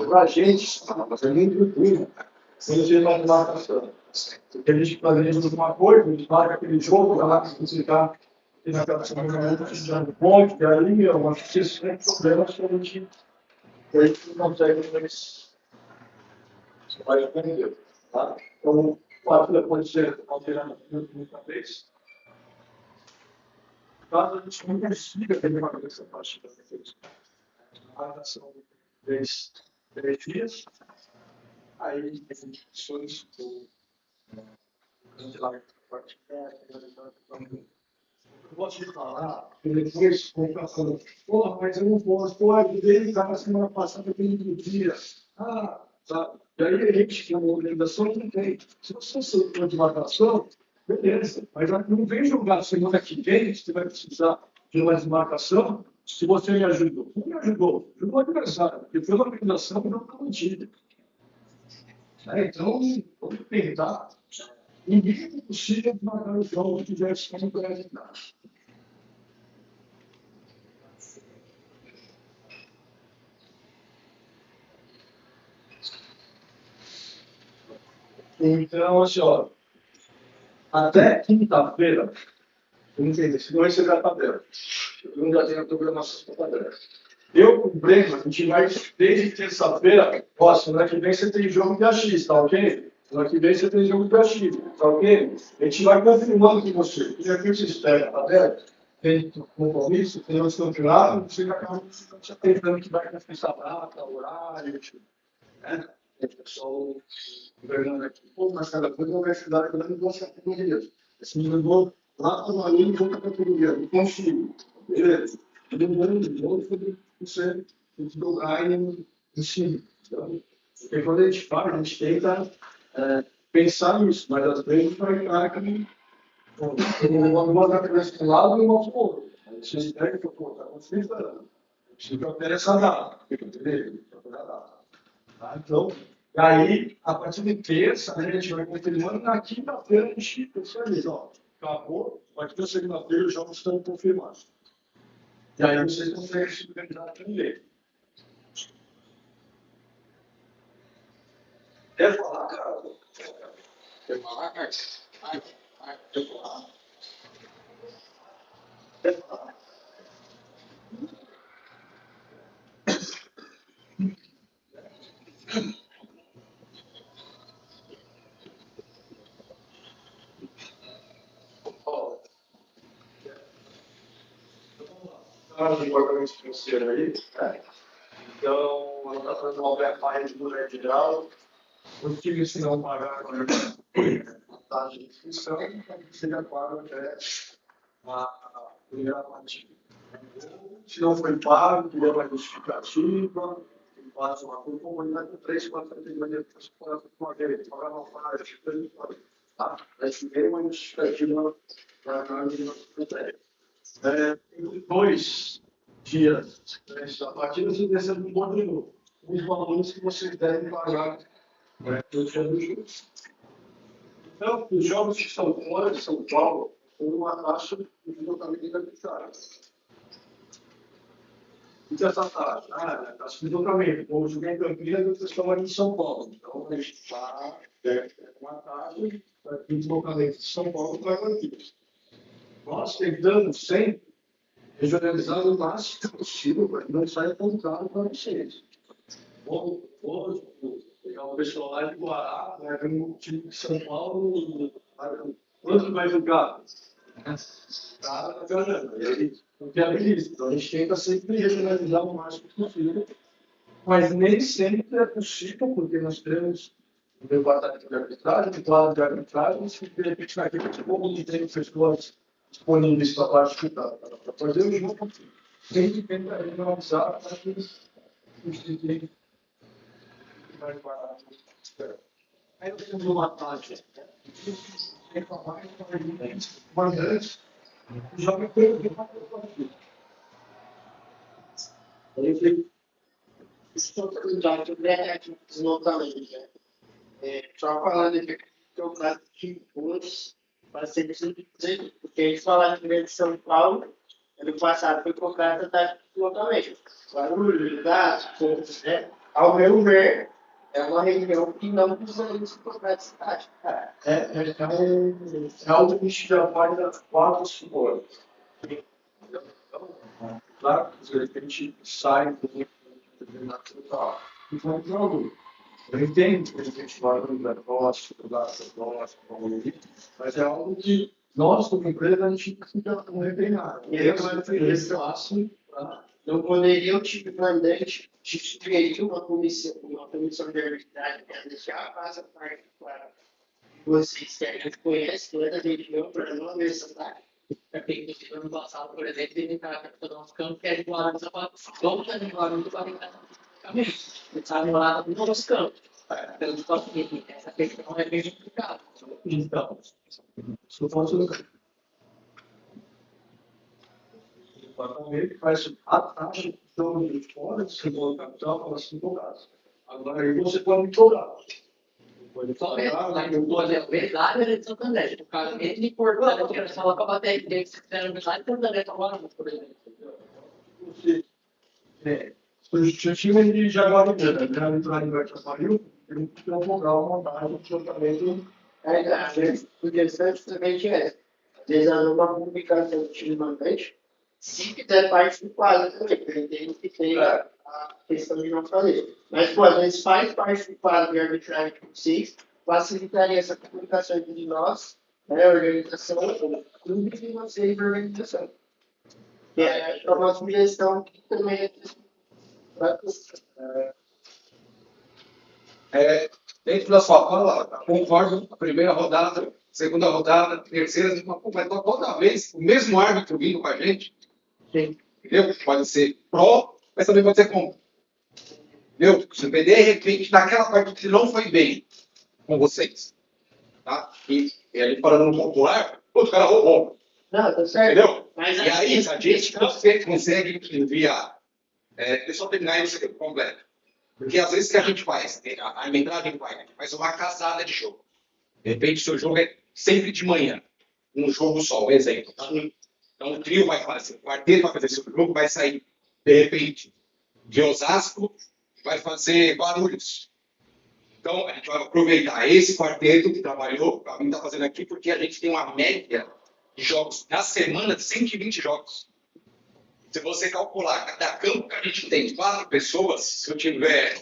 Para a gente, é muito tranquilo. Se a gente não tem marcação. Porque a gente faz uma coisa, a gente marca aquele jogo, vai lá ficar naquela semana, a gente já não pode, e aí eu acho que isso é problema que a gente não consegue mais. Você vai aprender. Tá? Então, pode ser alterando muita vez. Caso a gente não consiga ter uma essa parte da defesa, a relação de 3 dias, aí tem condições do parte eu gosto de falar, e depois vou passando, porra, mas eu não posso, pode ver, estava semana passada, tem 8 dias. Sabe? E aí a gente tem uma organização não tem. Se você for de marcação, beleza, mas não vem jogar semana que vem, você vai precisar de uma desmarcação, se você me ajudou. Não me ajudou, ajudou o adversário, depois a organização não está mantida. Então, vamos tentar Ninguém é possível pagar o jogo que tivesse como acreditar. Então, assim, ó, até quinta-feira, eu não sei se não você já está vendo. Eu não já tenho a programação para fazer. Eu com o Breno, a gente vai desde terça-feira. Ó, semana que vem você tem jogo de AX, tá ok? Semana que vem você tem jogo de AX, tá ok? A gente vai confirmando com você. O que você espera, tá vendo? Tem compromisso, tem os campeonatos, você acaba se atentando que vai confessar a data, horário, né? O pessoal governando aqui, pô, mas cada coisa vai estudar cada um gosta de categoria. Esse me mandou lá para o aluno de outra categoria, não consigo. Beleza? Todo mundo de novo, você tem que jogar em cima. Então, porque quando a gente fala, a gente tenta pensar nisso, mas às vezes vai ficar que não vou dar para esse lado e não vou para o outro. Aí você espera que eu estou acontecendo, você que altera essa data, entendeu? Tá? Então, e aí, a partir de terça, né, a gente vai continuando. Na quinta-feira, a gente pensa ali, ó, acabou, a partir da segunda-feira os jogos estão confirmados. E aí vocês conseguem se organizar também. Quer falar, cara? Quer falar, cara? Quer falar? Quer falar? Então, o departamento financeiro aí, né? Então, ela está fazendo uma pré-paga do geral. Os times que não pagaram a taxa de inscrição, você já paga até a primeira partida. Se não foi pago, tiver uma justificativa, faz uma comunidade com 3, 4 categorias para uma vez, pagar uma faixa, tá? Esse é uma justificativa para a análise do critério. Em 2 dias, a partir você recebe um modelo, os valores que vocês devem pagar no dia dos juros. Então, os jogos que estão fora de São Paulo têm uma taxa de deslocamento arbitrária. O que é essa taxa? A taxa de deslocamento. O jogo em Campinas, vocês estão aqui em São Paulo. Então, a gente está uma taxa de deslocamento de São Paulo para Campinas. Nós tentamos sempre regionalizar o máximo possível para que não saia tão caro para vocês. Hoje, pegar o pessoal lá de Guará, né, um time de São Paulo, quanto vai jogar? Tá ganhando. E aí, não viabiliza. Então, a gente tenta sempre regionalizar o máximo possível, mas nem sempre é possível, porque nós temos o departamento de arbitragem, o quadro de arbitragem, se de repente naquele tipo de tem pessoas disponíveis para participar, para fazer o jogo, tem que tentar regionalizar para que eles fiquem mais baratos. Aí eu tenho uma taxa. Mas antes, já me perguntou Estou cuidando do deslocamento. Só falando aqui que eu trato de curso, para ser dizer, porque eles falaram que de São Paulo, ano passado foi por causa da deslocamento. Barulho, gatos, né? Ao meu ver, é uma região que não precisa se tornar de cidade. é algo que já vai dar 4 suportes. Claro que de repente sai do determinado total e vai para o aluno. Eu entendo que a gente vai para negócio, mas é algo que nós, como empresa, a gente fica com repenado. E aí, vai ter espaço para. Não poderia o time mandante sugerir uma comissão de arbitragem para deixar a parte para vocês que a gente conhece toda a região para não haver essa taxa. Porque no ano passado, por exemplo, teve cara para o nosso campo que é de Guarulhos para vamos de Guarulhos para Ele sabe lá no nosso campo. Pelo que essa questão é bem complicada. Então, isso pode ser. O departamento faz a taxa de jogo de fora de segundo capital para 5 casos. Agora aí você pode cobrar. Só mesmo, lá que eu tô ali, lá na de Santo André. O cara mesmo importante, que era só para bater que você fizeram lá em Santo André, agora, por exemplo. O objetivo é de Jaguariúna, já entrar em Jaguariúna, ele tem um local montado de tratamento. O interessante também é, às vezes, uma publicação ultimamente, se quiser parte do quadro também, porque eu entendo que tem a questão de não fazer. Mas, pô, às vezes faz parte do quadro de arbitragem de vocês, facilitaria essa comunicação entre nós, né, a organização, o clube e vocês da organização. E é uma sugestão que também Dentro da sua fala, concordo, a primeira rodada, segunda rodada, terceira, mas toda vez o mesmo árbitro vindo com a gente, Sim. entendeu? Pode ser pró, mas também pode ser contra. Entendeu? Se de repente, naquela partida que não foi bem com vocês, tá? E a gente parando no popular, o cara roubou, Não, tá certo. entendeu? Mas E aí, a gente consegue enviar. Deixa eu terminar isso aqui completo. Porque às vezes o que a gente faz, a arbitragem faz uma casada de jogo. De repente, o seu jogo é sempre de manhã, um jogo só, um exemplo. Tá? Então, o trio vai fazer, o quarteto vai fazer seu jogo, vai sair, de repente, de Osasco, vai fazer Guarulhos. Então, a gente vai aproveitar esse quarteto que trabalhou, para mim está fazendo aqui, porque a gente tem uma média de jogos na semana de 120 jogos. Se você calcular cada campo que a gente tem 4 pessoas, se eu tiver,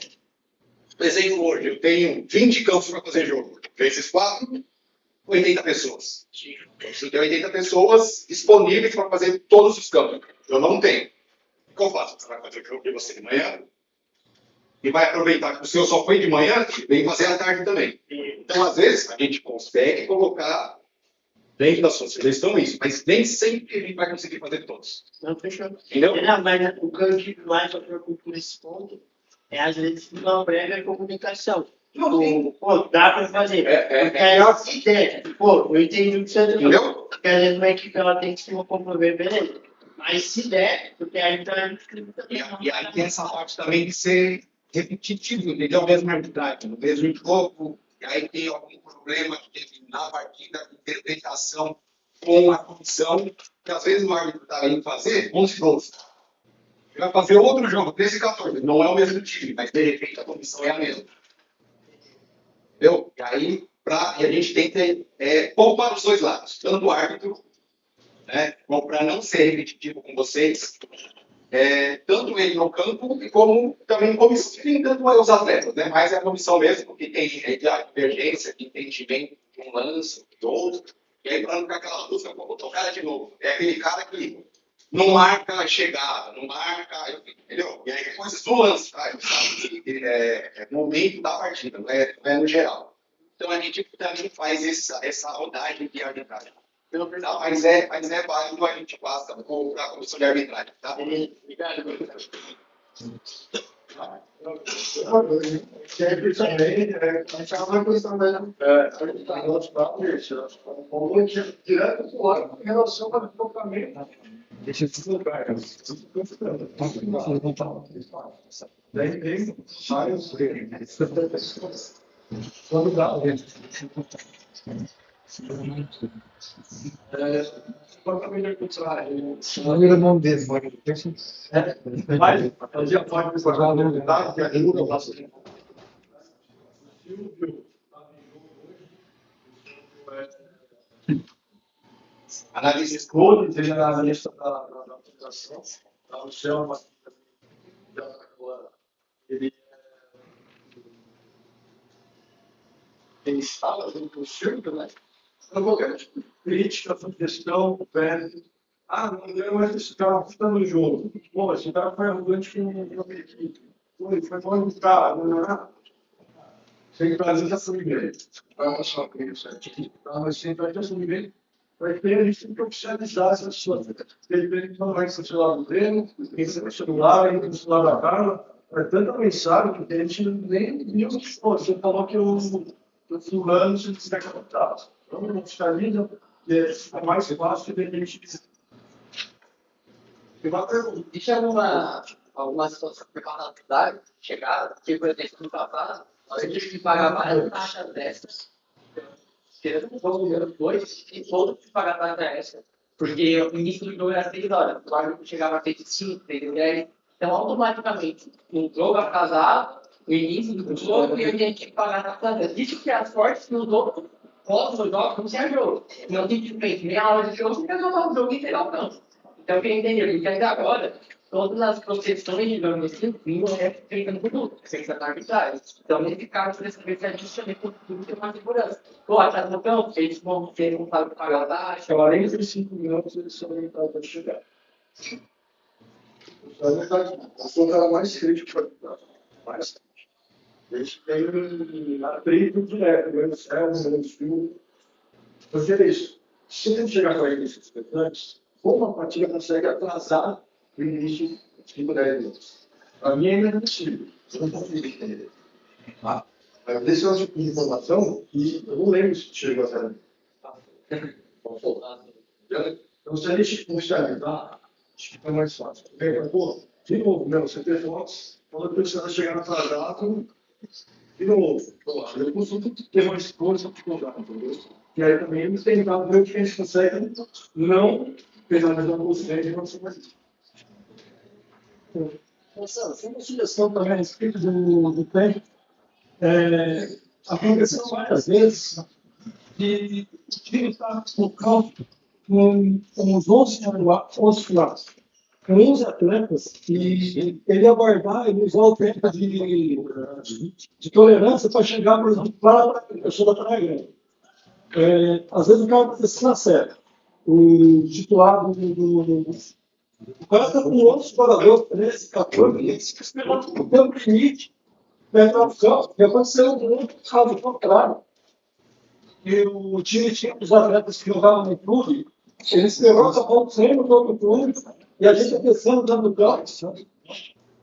por exemplo, hoje eu tenho 20 campos para fazer jogo. Vezes 4, 80 pessoas. Eu tenho 80 pessoas disponíveis para fazer todos os campos. Eu não tenho. O que eu faço? Você vai fazer o jogo de você de manhã e vai aproveitar que o seu só foi de manhã, vem fazer à tarde também. Então, às vezes, a gente consegue colocar dentro da sua sugestão isso, mas nem sempre a gente vai conseguir fazer todos. Não, fechou. Entendeu? Não, mas o que eu digo mais só preocupo nesse ponto é, às vezes, uma breve comunicação. Não, Pô, dá pra fazer. Porque aí se der, pô, eu entendi o que você falou. Entendeu? Porque às vezes uma equipe ela tem que se locomover, beleza. Mas se der, porque aí tá inscrito também. E aí tem essa parte também de ser repetitivo, entendeu? Mesmo arbitragem, no mesmo jogo, e aí tem algum problema que teve na partida de interpretação com a comissão, que às vezes o árbitro está indo fazer 11 gols. Ele vai fazer outro jogo, 13 e 14, não é o mesmo time, mas de repente a comissão é a mesma. Entendeu? E aí, e a gente tem que poupar os dois lados, tanto o árbitro, né, para não ser repetitivo com vocês, tanto ele no campo, como também comissão, tanto os atletas, né? Mas é a comissão mesmo, porque tem divergência, de entendimento de um lance, de outro, e aí para não ficar aquela música, vou botar o cara de novo. É aquele cara que não marca a chegada, não marca, entendeu? E aí é coisas do lance, tá? Ele sabe que é momento da partida, não é no geral. Então a gente também faz essa rodagem de arbitragem. Tá, mas é válido a gente passa para a comissão de arbitragem, tá? Obrigado. Sempre também, Essa é uma questão da direto com relação ao deslocamento. Deixa eu deslocar, cara. Daí tem vários pessoas. Quando dá, olha a mão dele, mas fazia parte do programa que ajuda bastante. Análise Todos eles analistas da organização, o Selma, ele estava no circo, né? Crítica, sugestão, pede. Não deu mais esse cara que está no jogo. Pô, esse cara foi arrogante com a equipe. Foi bom de cara, não. Sem trazer essa subir. Vai passar com isso, mas sem trazer essa subir. Vai ter a gente tem que oficializar essa pessoa. Ele não vai ser o celular dele, tem que ser o celular, tem que ser o celular da Carla. É tanta mensagem que a gente nem viu. Você falou que o fulano se desconectava. Então, não fiscaliza, é mais fácil de a gente. Deixa uma algumas situações por causa da cidade, chegaram, que por exemplo, no passado, nós tínhamos que pagar várias taxas dessas. Tirando um pouco menos dois, e todos que pagar taxa essa. Porque o início do jogo era 6 horas, o árbitro chegava a 5, 6 10. Então, automaticamente, o jogo atrasado, o início do jogo, e a gente tinha que pagar a taxa dessa. Isso que as sortes que os outros próximos jogos não tinha jogo. Não simplesmente meia hora de jogo, você resolver o jogo inteiro ao campo. Então, quem entendeu? Que até agora, todas as concessões, digamos assim, vinham feita no produto, feita na arbitragem. Então, nesse caso, dessa vez, a gente também conseguiu ter uma segurança. Pô, atrás no campo, eles vão ter um pago pagar a taxa. 45 minutos eles são orientados a chegar. Na verdade, a sua era mais crítica. Mais. Eles têm atrito direto, menos céu, menos fio. Porque é isso. Se tem que chegar com eles expectantes, como a partida consegue atrasar o início de 5, 10 minutos. Para mim é inadmissível. Eu não consigo entender. Mas esse é um tipo de informação que eu não lembro se chegou a ser. Então, se a gente considerar, acho que fica mais fácil. Pô, de novo, meu, você tem fotos, quando a pessoa chegar atrasado, de novo, eu consigo ter mais coisa para cobrar, entendeu? E aí também eles têm dado ver que a gente consegue não penalizar você em relação a isso. Marcelo, tem uma sugestão também a respeito do tempo. Aconteceu várias vezes que o time está no campo com os 11 titulares, com 11 atletas, e ele abordar e usar o tempo de tolerância para chegar, por exemplo, para a pessoa da Praia Grande. Às vezes o cara está descendo a sério. O titular o cara está com outros jogadores, 13, 14, e ele fica esperando o tempo limite para entrar no campo. E aconteceu um caso contrário. E o time tinha os atletas que jogavam no clube, ele esperou acabar o treino do outro clube, e a gente descendo dentro do campo,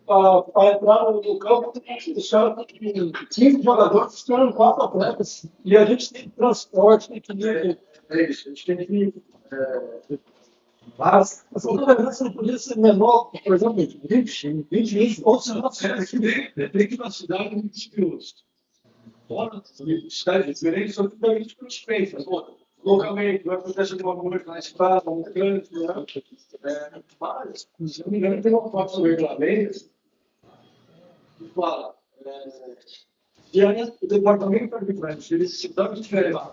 para entrar no campo, os caras com 15 jogadores esperando 4 atletas. E a gente tem transporte, tem que ir. É isso, a gente tem que. Mas a tolerância não podia ser menor, por exemplo, 20 ou se não, Tem que ir na cidade com 20 quilômetros. Fora, cidades diferentes são totalmente diferentes. Localmente, vai acontecer alguma coisa na estrada, um trânsito, né? Mas, se não me engano, tem uma parte do regulamento que fala. Se o departamento arbitrário, se eles se dão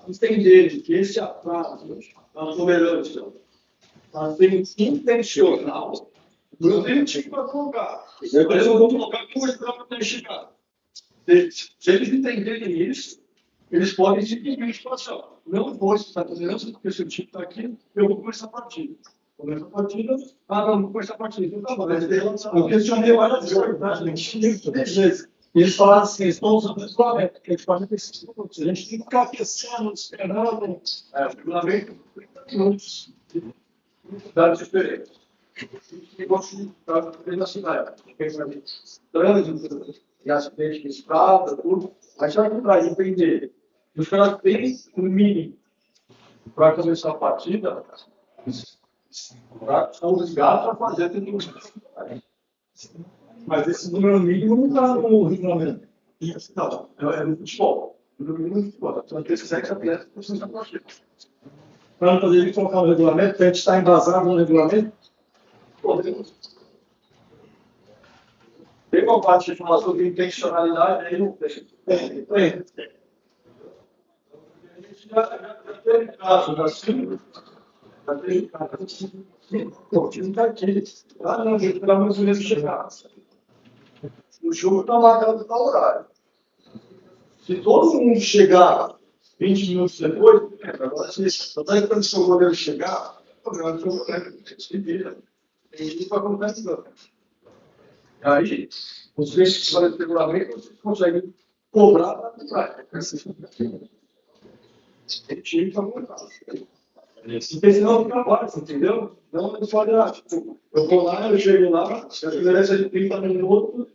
entender que esse atraso é tolerante, mas tem intencional, eu tenho que colocar. Eu vou colocar que o arbitrário tem que chegar. Se eles entenderem isso, eles podem simplesmente falar assim, ó, não vou estar tolerância, porque se o time está aqui, eu vou começar a partida. Começa a partida, não vou começar a partida. Então, tá, mas eu questionei várias vezes. E eles falaram assim, eles estão usando o regulamento, que é de 45 minutos. A gente tem que ficar aquecendo, esperando. o regulamento, 30 minutos de cidades diferentes. E gosto de estar dentro da cidade. Trânsito, e acidente de estrada, tudo. Aí você vai para entender. Os caras têm um mínimo para começar a partida, são obrigados a fazer tudo isso. Mas esse número mínimo não está no regulamento. Não, é no futebol. No mínimo no futebol. Então, tem 7 atletas para começar a partida. Para não poder colocar no regulamento, a gente está embasado no regulamento. Podemos. Tem uma parte de informação de intencionalidade aí, não tem. Tem. A gente já teve casos assim. Já teve casos assim. O time está aqui. Não, gente, pelo menos mesmo chegar. O jogo está marcado para horário. Se todo mundo chegar 20 minutos depois, agora se só está esperando o seu goleiro chegar, o problema do seu goleiro se vira. Tem isso para acontecer. Aí, os vezes que fazem o regulamento, você consegue cobrar para trás. Tem time para cobrar. Porque senão fica fácil, entendeu? Não pode lá. Tipo, eu vou lá, eu chego lá, se a diferença de 30 minutos.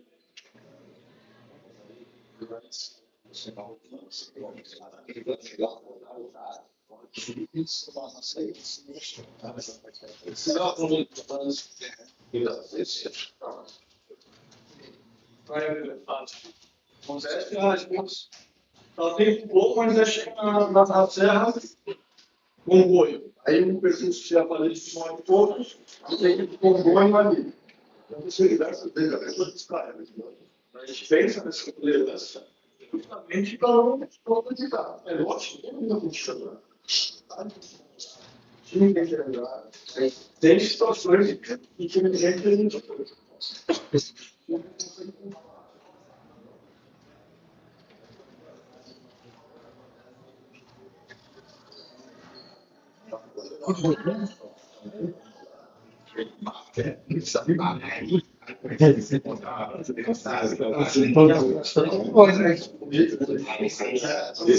São 10 reais. Ela tem pouco, mas já chega na serra com boi. Aí um percurso de aparelho de mão e pouco, e tem que com boi ali. Então você liberta dele, a pessoa descarga. A gente pensa nessa liderança justamente para não complicar. É lógico, todo mundo funciona. Time tem que ajudar. Tem situações em que a gente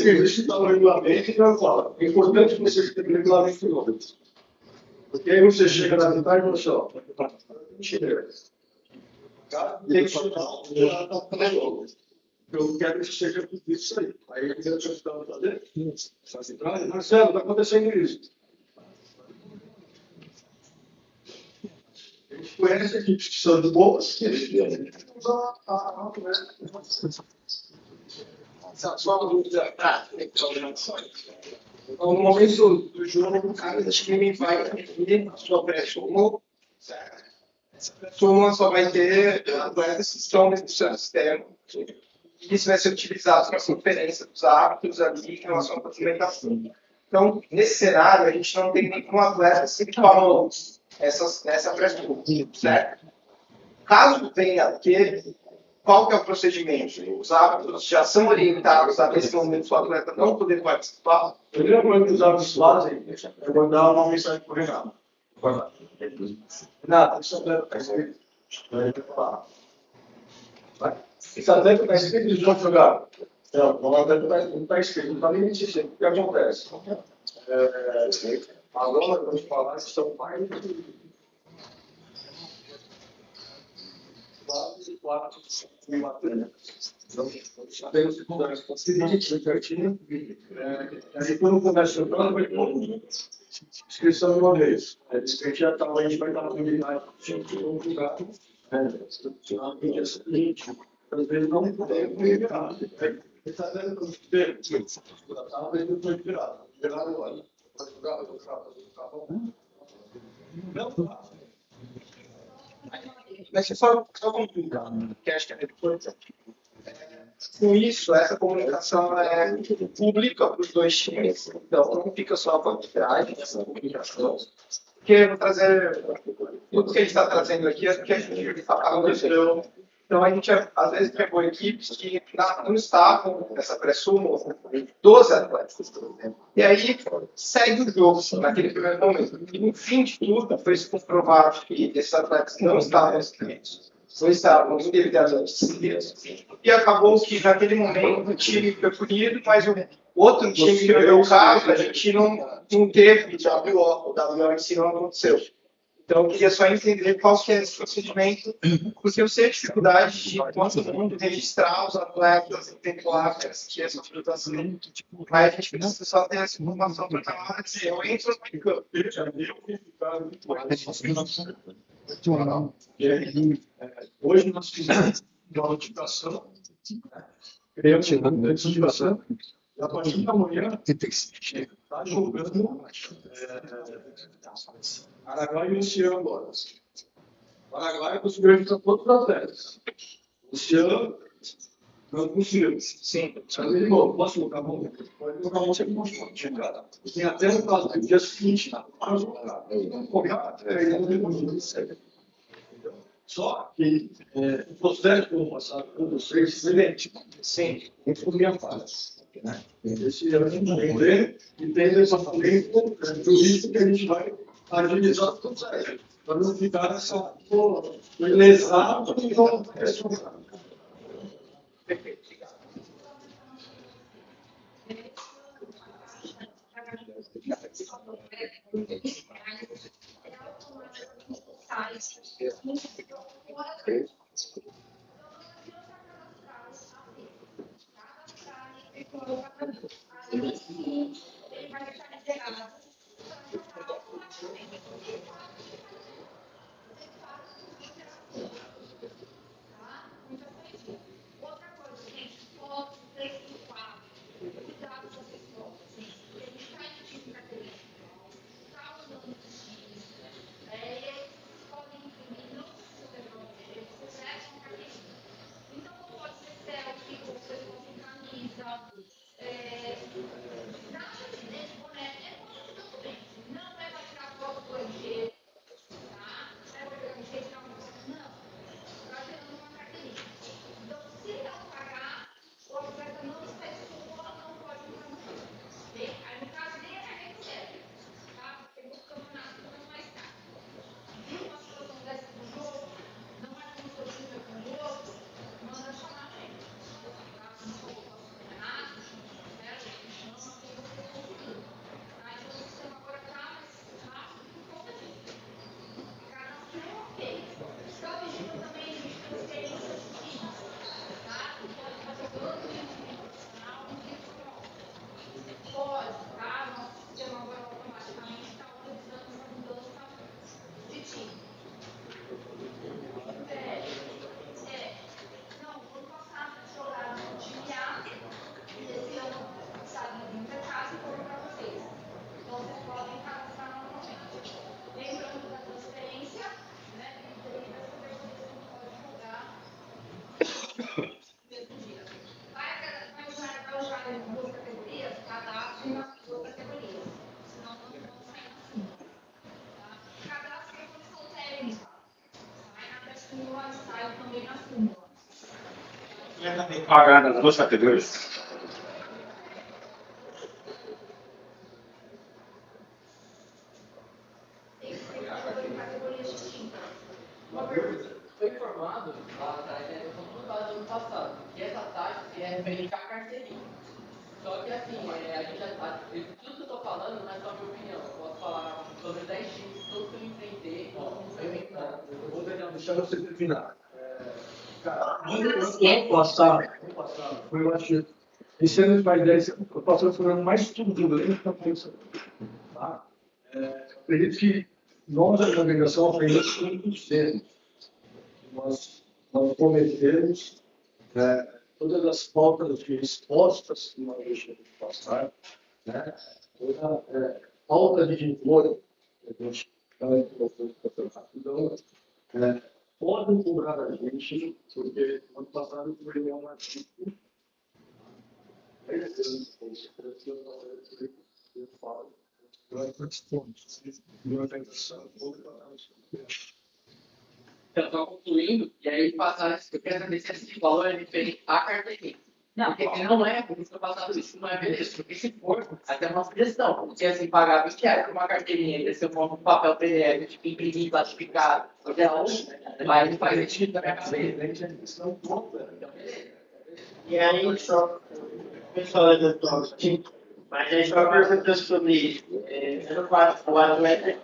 existe o regulamento e já fala. É importante que você tenha regulamento novo. Porque aí você chega na metade e fala assim, ó, mentira. Tem que chegar eu quero que seja isso aí. Aí eu quero que eu fazer. Marcelo, está acontecendo isso. A gente conhece equipes que são de boas, que eles usam só uma dúvida prática. No momento do jogo, o cara da time vai definir a sua pré-sumo, certo? Essa pré-sumo só vai ter atletas que estão nesse seu sistema. Isso vai ser utilizado para a conferência dos árbitros ali em relação à movimentação. Então, nesse cenário, a gente não tem nenhum atleta se falou nessa pré-sumo, certo? Caso venha aquele, qual que é o procedimento? Os árbitros já são orientados a, nesse momento, o atleta não poder participar. A primeira coisa que os árbitros fazem é mandar uma mensagem para o Renato. Renato, esse atleta está escrito. Esse atleta está escrito, eles vão jogar. Não, o atleta não está escrito, não está nem existindo. O que acontece? Agora, vamos falar que são mais de 4 mil atletas. Então, sabemos que toda a responsabilidade do cartinho. Aí, quando começa o plano, vai ter inscrição de uma vez. A gente já está, a gente vai estar na comunidade, a gente vai divulgar. Na mídia seguinte, às vezes não podemos liberar. Está dando para os termos. Talvez não foi liberado. Liberado agora. Vai jogar, vai jogar. Não, mas só complicado, que acho que é importante. Com isso, essa comunicação é pública para os dois times, então não fica só para a arbitragem, essa comunicação. Porque eu vou trazer tudo que a gente está trazendo aqui, é porque a gente aconteceu. Então, a gente, às vezes, pegou equipes que não estavam nessa pré-sumo, 12 atletas, por exemplo. E aí, segue o jogo naquele primeiro momento. E, no fim de tudo, foi se comprovado que esses atletas não estavam inscritos, não estavam indevidamente inscritos. E acabou que, naquele momento, o time foi punido, mas o outro time que bebeu o caso, a gente não teve WO, o WO em si não aconteceu. Então, eu queria só entender qual que é esse procedimento, porque eu sei a dificuldade de todo mundo registrar os atletas, intitular assistir essa utilização. Mas a gente precisa só ter essa informação para na hora de dizer, eu entro no campo. Hoje nós fizemos uma notificação, criamos uma notificação, e a partir da manhã, está jogando Araguaia e Luciano agora. O Araguaia conseguiu entrar todos os atletas. O Luciano não conseguiu. Sim. Ele falou, posso colocar a mão? Pode colocar a mão, você não pode chegar. Tem até no caso do dia seguinte, para jogar. Só que o processo como passado por vocês é excelente. Sim. Muito por minha parte. Esse ano entender e tem departamento jurídico que a gente vai agilizar tudo certo. Para não ficar essa lesado e não ressuscitar. Perfeito. pagar nas duas categorias. Foi informado lá atrás, né? Eu fui do ano passado, que essa taxa é referente à carteirinha. Só que assim, a gente tudo que eu tô falando não é só minha opinião. Eu posso falar sobre 10 times, tudo que eu enfrentei, não foi bem nada. Eu vou deixar você terminar. Cara, ano passado, foi eu acho. Esse ano faz 10 anos, eu passei foi o ano mais turbulento da polícia. Tá? Acredito que nós, a navegação, aprendemos muitos erros. Nós cometemos todas as faltas de respostas que nós deixamos de passar, né? Toda falta de rigor que a gente então, podem cobrar a gente, porque ano passado foi uma atitude. Eu tô concluindo, e aí passaram, eu quero saber se esse valor é referente à carteirinha. Não, porque não é, por isso que eu passado isso, não é beleza. Porque se for, até uma sugestão, porque assim, pagar 20 reais por uma carteirinha, e se eu for um papel PDF, tipo, imprimir, classificado, qualquer um, vai faz sentido na minha cabeça. E aí, só, pessoal do top, mas aí só pergunta sobre o atleta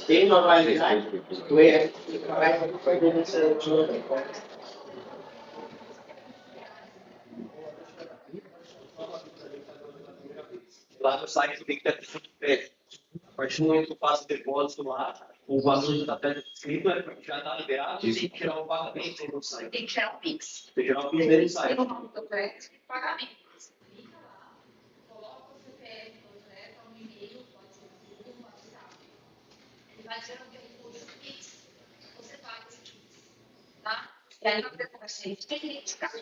tem uma validade, o erro vai perder essa Lá no site tem que ter tudo feito. A partir do momento que eu faço depósito lá, o valor da pedra escrito já está liberado, tem que tirar o pagamento no site. Tem que tirar o Pix. Tem que tirar o Pix dele no site. Tem o nome do crédito e pagamento. Você clica lá, coloca o CPF do crédito, um e-mail, pode ser tudo, um WhatsApp. Ele vai dizer que ele puxa o Pix, você paga esse Pix. Tá? E aí, você tem que criticar.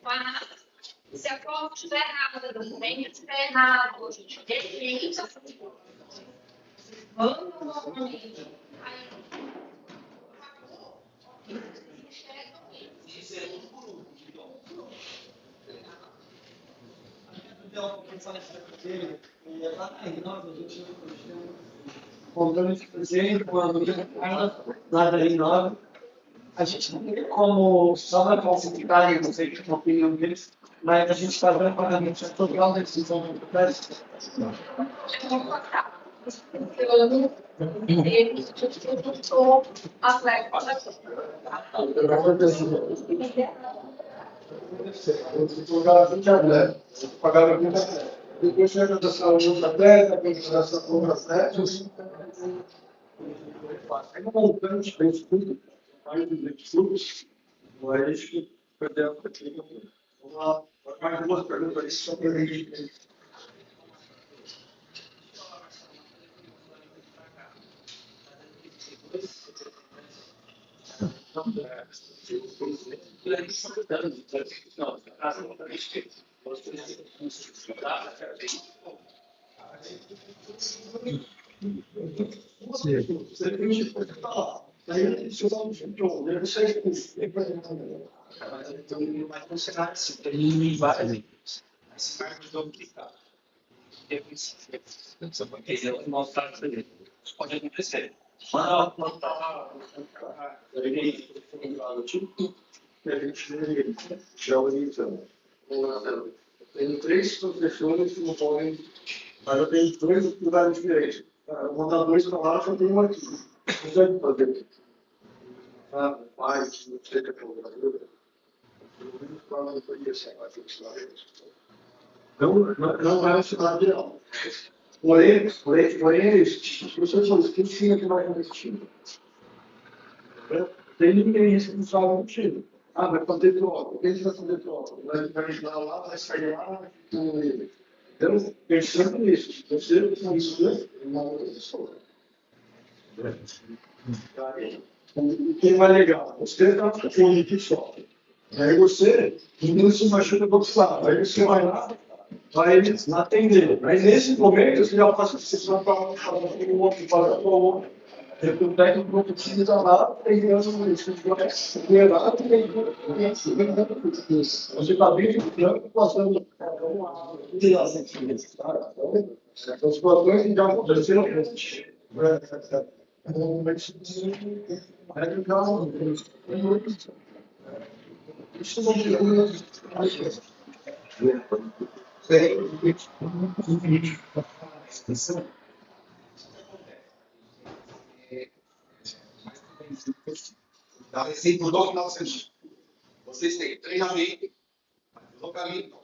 Mas, se a foto estiver errada, o documento estiver errado, a gente defende essa situação. Manda normalmente. Aí, Contando esse presente, quando nada em nada, a gente não tem como só vai falsificar, eu não sei a opinião deles, mas a gente está vendo pagamento total da decisão do prédio. eu sou atleta. Pagava 20 atletas. Depois chega da saúde do atleta, a administração do atleta. Aí não montamos bem tudo, mais de frutos, mas que perdeu a partida. Vamos lá, mais duas perguntas aí só para a gente. Você tem que falar. Aí, se eu não eu não sei Mas então, vai funcionar assim, tem várias. Esse cargo de duplicado. Você pode querer mostrar para ele. Isso pode acontecer. Manda plantar a gente já orienta. Tem 3 professores que não podem, mas eu tenho 2 lugares diferentes. Eu vou dar 2 para lá, só tenho 1 aqui. Não sei fazer. Pai, não sei o que é programador. Não é o cenário ideal. Porém, os professores que ensinam que vai investir. Tem ninguém responsável contigo. Vai fazer prova. Quem vai fazer prova? Vai entrar lá, vai sair lá, então, pensando nisso, você com isso, né? Uma outra pessoa. O que é mais legal? Você está com um que só. Aí você não se machuca do outro lado. Aí você vai lá, vai atender. Mas nesse momento, você já passa a sessão para um outro, para o outro. O técnico não precisa lá treinando isso. Você lá treinando. Você está bem de campo, passando uma vida. Então, os problemas que já aconteceram antes. Isso não Da receita do final de semana. Vocês têm treinamento, locamento,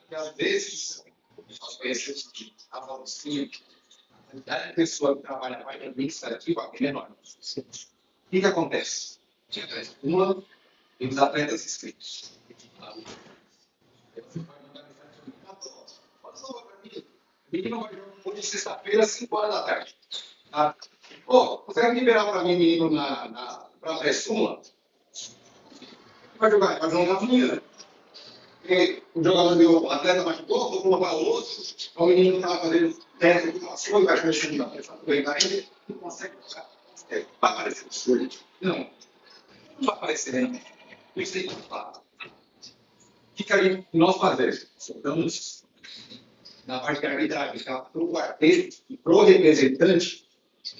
que às vezes, a quantidade de pessoa que trabalha na parte administrativa é menor. O que acontece? Uma, e os atletas inscritos. Menino vai jogar hoje, sexta-feira, 5 horas da tarde. Tá? Pô, consegue liberar para mim, menino, para a súmula? Vai jogar amanhã. Porque o jogador deu, o atleta machucou, todo mundo para o outro, o menino estava fazendo teste de informação e vai mexendo na pessoa, ele não consegue jogar. Vai aparecer absurdo. Não vai aparecer, né? Isso aí, claro. O que aí nós fazemos? Soltamos na parte de arbitragem, para o quarteto e para o representante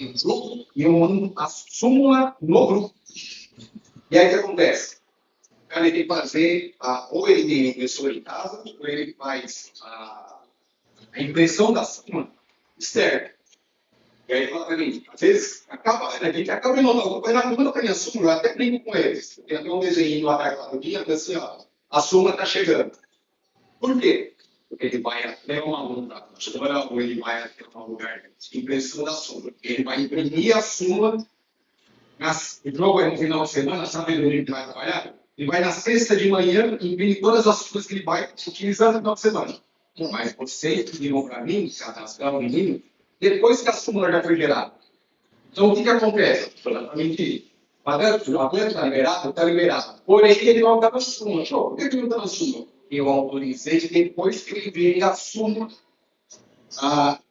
em grupo, e eu mando a súmula no grupo. E aí o que acontece? O cara tem que fazer, ou ele tem impressora em casa, ou ele faz a impressão da súmula externa. E aí fala para mim, às vezes, a gente acaba enrolando alguma coisa, quando eu tenho a súmula, eu até brinco com eles. Tem até um desenho lá do dia, que é assim, ó, a súmula está chegando. Por quê? Porque ele vai até uma luta, ou ele vai até um lugar de impressão da súmula. Ele vai imprimir a súmula, o jogo é no final de semana, sabendo onde ele vai trabalhar, ele vai na sexta de manhã e imprime todas as súmulas que ele vai utilizar no final de semana. Mas vocês pediram para mim, cadastrar o menino, depois que a súmula já foi gerada. Então, o que acontece? Exatamente. O atleta está liberado. Porém, ele não está na súmula. Por que ele não está na súmula? Eu autorizei depois que ele veio a súmula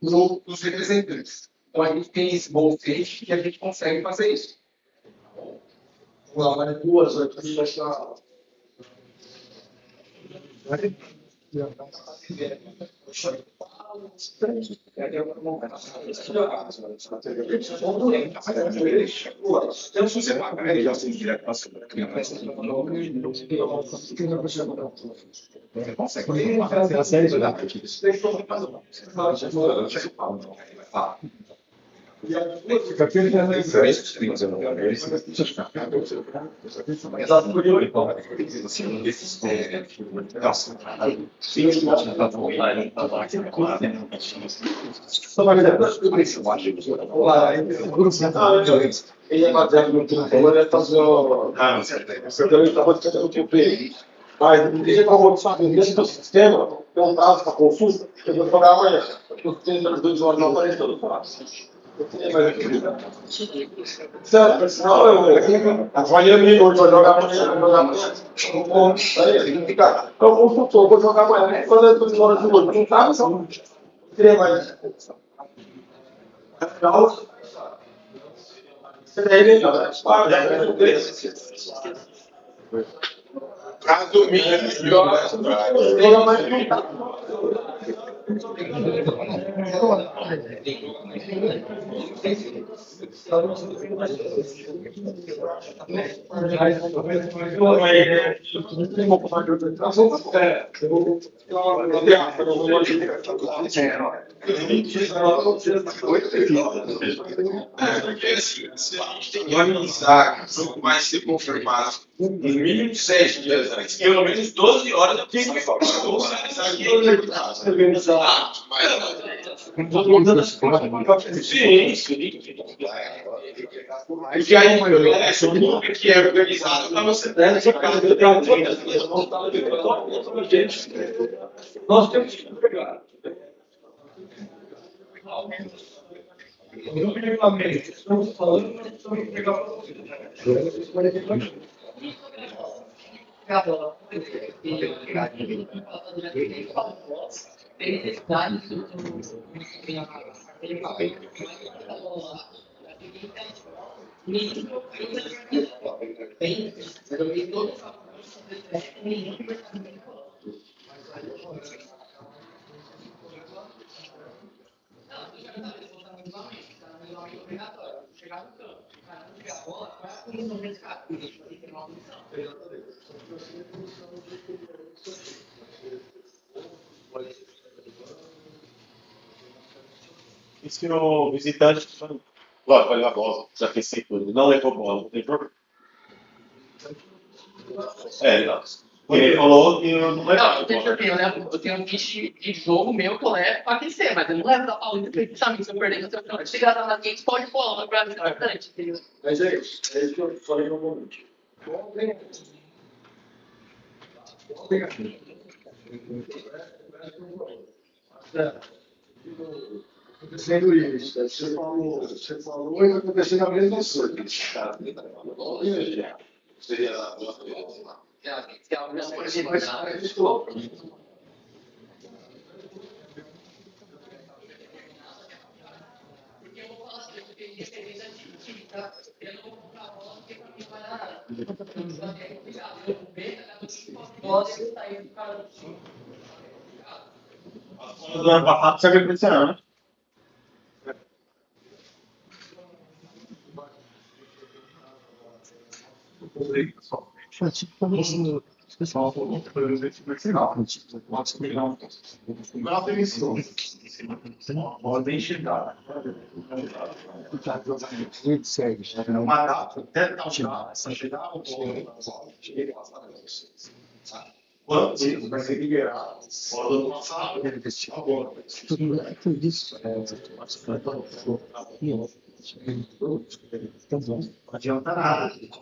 dos representantes. Então, a gente tem esse bom senso que a gente consegue fazer isso. Well, I do as a professional. Ele é baseado no que ele fazer o. Ele estava tentando cumprir. Mas ele falou dentro do sistema, perguntava para a consulta, eu vou jogar amanhã. Eu tenho as 2 horas, não apareceu do faço. Certo, senão amanhã me ligou, vou jogar amanhã, então o consultor, vou jogar amanhã. Quando eu 2 horas de hoje, não estava, não teria mais. Para dormir, vai ser confirmado no mínimo 7 dias antes, pelo menos 12 horas eu tenho que sim. E aí, que é organizado para você ter essa casa. Nós temos que pegar. No regulamento, estamos falando, nós precisamos pegar para você. E se o visitante, lógico, vai levar bola, já pensei tudo, não levou bola, não tem problema. Não. Ele falou que eu não levava Não, deixa eu ver, eu tenho um kit de jogo meu que eu levo pra aquecer, mas eu não levo da Paulista porque sabe se eu perder no seu final. Se chegar na Games, pode bola, não pra mim, não é importante, entendeu? Mas é isso que eu falei normalmente. Acontecendo isso, você falou e vai acontecer a mesma coisa. seria Se alguma coisa vai estar porque eu vou falar assim, eu tenho referência de time, tá? Eu não vou comprar bola porque pra mim não vai dar nada. É complicado. Eu vou ver, cada time pode bola e sair do cara do time. do ano passado, você acredita esse ano, né? Podem chegar. Uma data, até não chegar, quando isso vai ser liberado? Pode ano passado, agora. Não adianta nada. Então,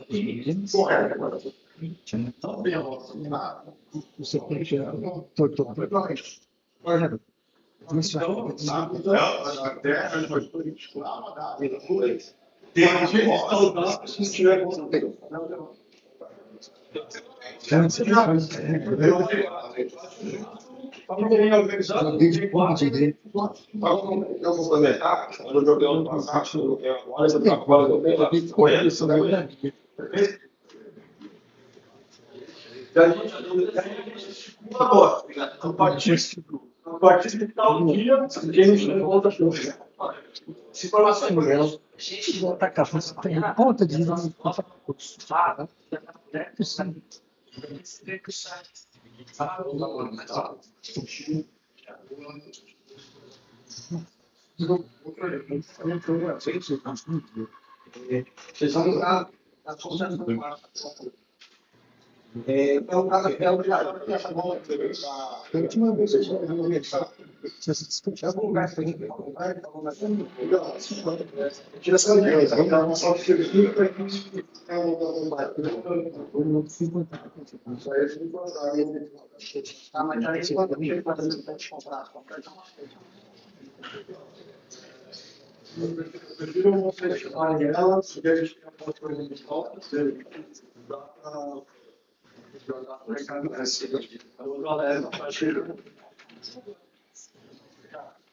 você tem que Eu vou comentar, eu joguei ano passado, agora eu conheço, né? A partir de tal dia, quem não volta a chover. Se informação é mulher, gente vai atacar, você tem ponta de vocês são a é o caso é obrigatório que essa bola a última vez que eu tive no mercado, se você discutir algum lugar que tem que comprar, então vai ser melhor. Tira essa ideia, então não só que ele para que é um bate. Não precisa só é de encontrar ele. Ah, mas aí quando ele para te comprar, eu prefiro você chamar ela, se a gente tem uma coisa de volta, dá para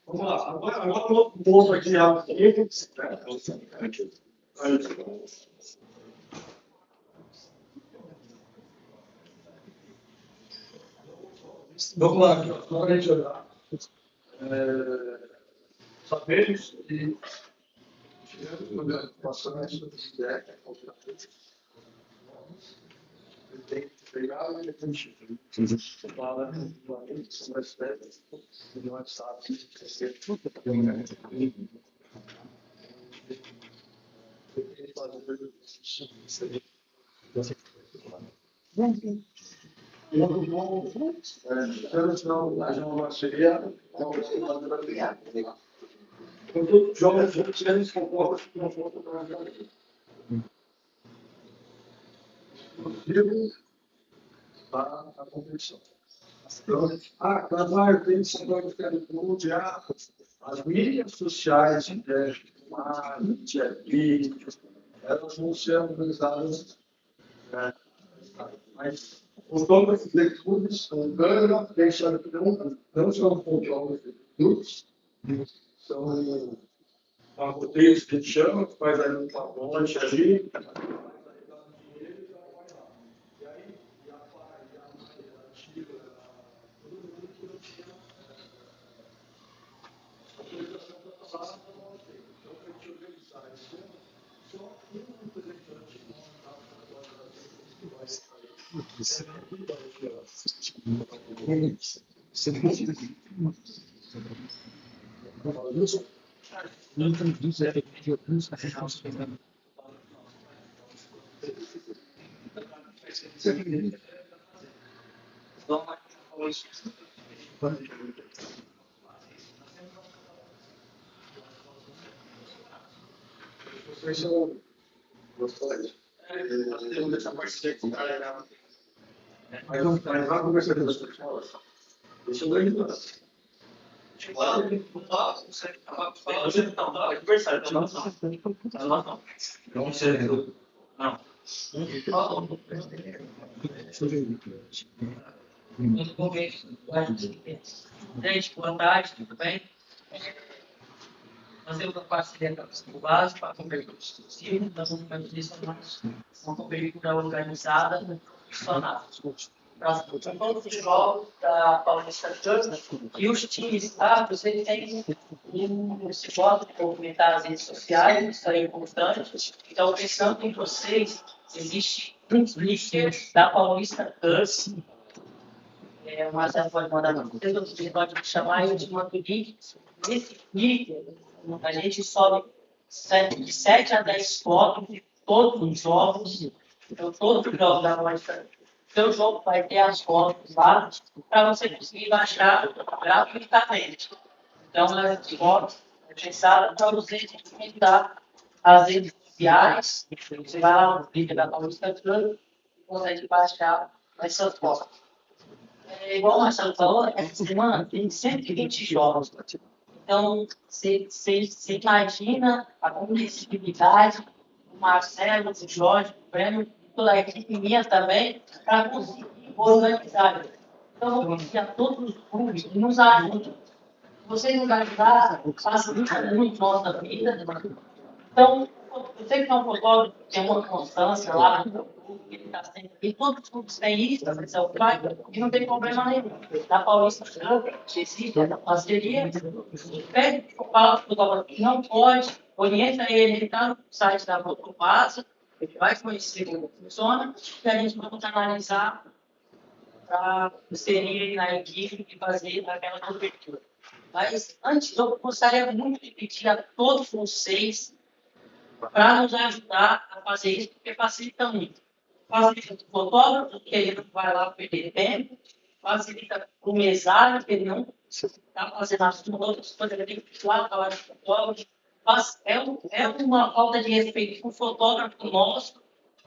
vamos lá, agora um ponto aqui rápido. Vamos lá, agora a gente olhar. Sabemos que tivemos bastante tem que pegar e fala sobre as pedras do WhatsApp, esquecer tudo que quando jovens eles concordam com uma foto a competição. Então, trabalho tem que ser as mídias sociais, vídeos, elas vão ser organizadas, mas os donos de leituras são ganhando, deixando que não são controles de leituras, são uma roteiro que a gente chama, que faz ali uma ponte ali. Vocês são gostosos. Nós temos essa parceria que está legal. Mas vamos conversar com as pessoas. Deixa eu ver. Não sei. Não. Gente, boa tarde, tudo bem? Nós temos uma parceria com a Psico Básico, a Companhia Exclusiva, nós vamos direcionados uma companhia organizada e funcionários. Para todos os jogos da Paulista Cup, e os times, vocês têm esse modo de movimentar as redes sociais, isso aí é importante. Então, pensando em vocês, existe um link da Paulista Cup. O Marcelo pode mandar para vocês, vocês podem me chamar e eu te mando o link. Nesse link, a gente sobe de 7 a 10 fotos de todos os jogos. Então, todos os jogos da Paulista Cup. Seu jogo vai ter as fotos lá para você conseguir baixar gratuitamente. Então, as fotos é pensada para você documentar as redes sociais. Você vai lá no vídeo da Paulista Cup e consegue baixar essas fotos. Igual o Marcelo falou, essa semana tem 120 jogos. Então, você imagina a competitividade, o Marcelo, o Jorge, o Breno, toda a equipe minha também, para conseguir organizar. Então, eu vou pedir a todos os clubes que nos ajudem. Se vocês nos ajudarem, facilita muito a nossa vida. Então, você que é um fotógrafo, tem uma constância lá no clube, ele está sempre. E todos os clubes têm isso, você é o pai, e não tem problema nenhum. Na Paulista Cup, existe essa parceria, e pede que o fotógrafo que não pode, orienta ele está no site da Foto Base. Ele vai conhecer como funciona e a gente vai analisar para inserir na equipe e fazer aquela cobertura. Mas antes, eu gostaria muito de pedir a todos vocês para nos ajudar a fazer isso, porque facilita muito. Facilita o fotógrafo, porque ele não vai lá perder tempo, facilita o mesário, que ele não está fazendo as outras coisas, ele tem que ir lá falar de fotógrafo. É uma falta de respeito com o fotógrafo nosso,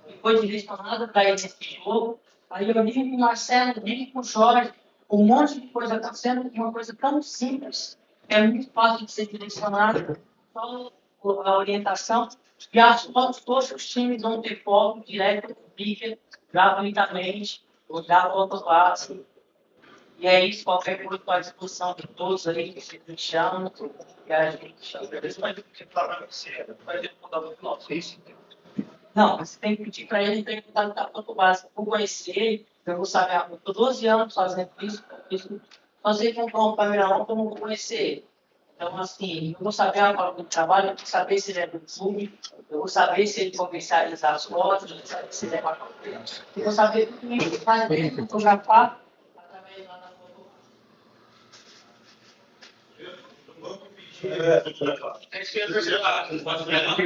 que foi direcionado para ele nesse jogo. Aí eu digo com o Marcelo, digo com o Jorge, um monte de coisa está sendo uma coisa tão simples, é muito fácil de ser direcionado, só a orientação, e as fotos, todos os times vão ter foto direto do Picker, gratuitamente, ou da foto base. E é isso, qualquer coisa à disposição de todos aí, que vocês me chamam, e a gente chama. Não, você tem que pedir para ele perguntar no Foto Básico, por conhecer, eu vou saber, eu estou 12 anos fazendo isso, fazer comprar um câmera que eu não vou conhecer ele. Então, assim, eu vou saber agora do trabalho, eu vou saber se ele é do clube, eu vou saber se ele comercializa as fotos, eu vou saber se ele é bacana. Eu vou saber o que ele faz bem fotografar através lá da foto.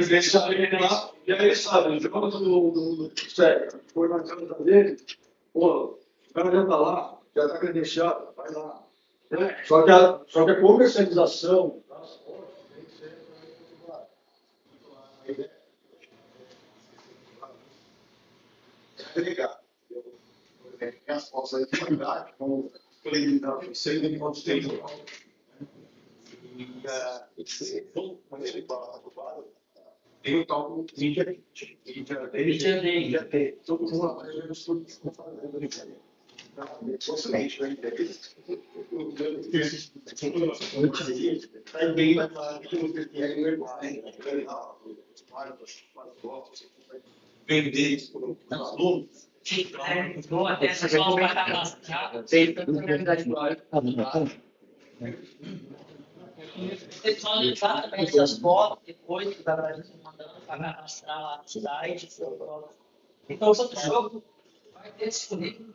Deixa ele lá, e aí, sabe, jogando do sério, foi na casa dele, pô, o cara já tá lá, já tá credenciado, vai lá. Só que a comercialização das fotos tem que ser Legal. Tem as fotos aí de qualidade, como eu sei de quanto tempo. Tem o tal do mídia Day. Todo mundo bem na vender isso para os alunos. Vou até essa escola vai cadastrar, tem tanta realidade agora. Vocês vão usar também essas fotos depois que vai mandando para cadastrar lá no site. Então, o Photoshop vai ter disponível.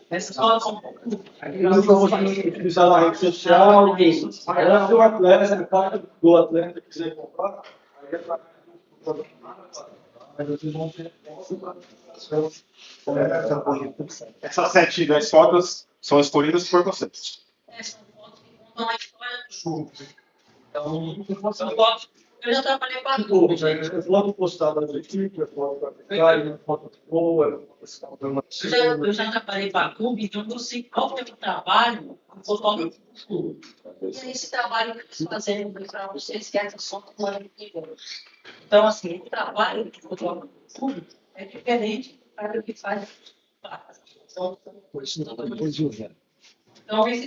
Essas fotos são Eu vou utilizar na rede social, ela do atleta, parte do atleta que quiser comprar, aí é para mas vocês vão ter Essas 10 fotos são escolhidas por vocês. são fotos que contam a história do jogo. Então, são fotos. Eu já trabalhei com a turma. Logo postado na equipe, foto da Vitória, foto boa, Eu já trabalhei para a clube, então eu sei qual que é o trabalho do fotógrafo do clube. E é esse trabalho que eles fazem para vocês que essa só uma incrível. Então, assim, o trabalho do fotógrafo do clube é diferente para o que faz. Então, esse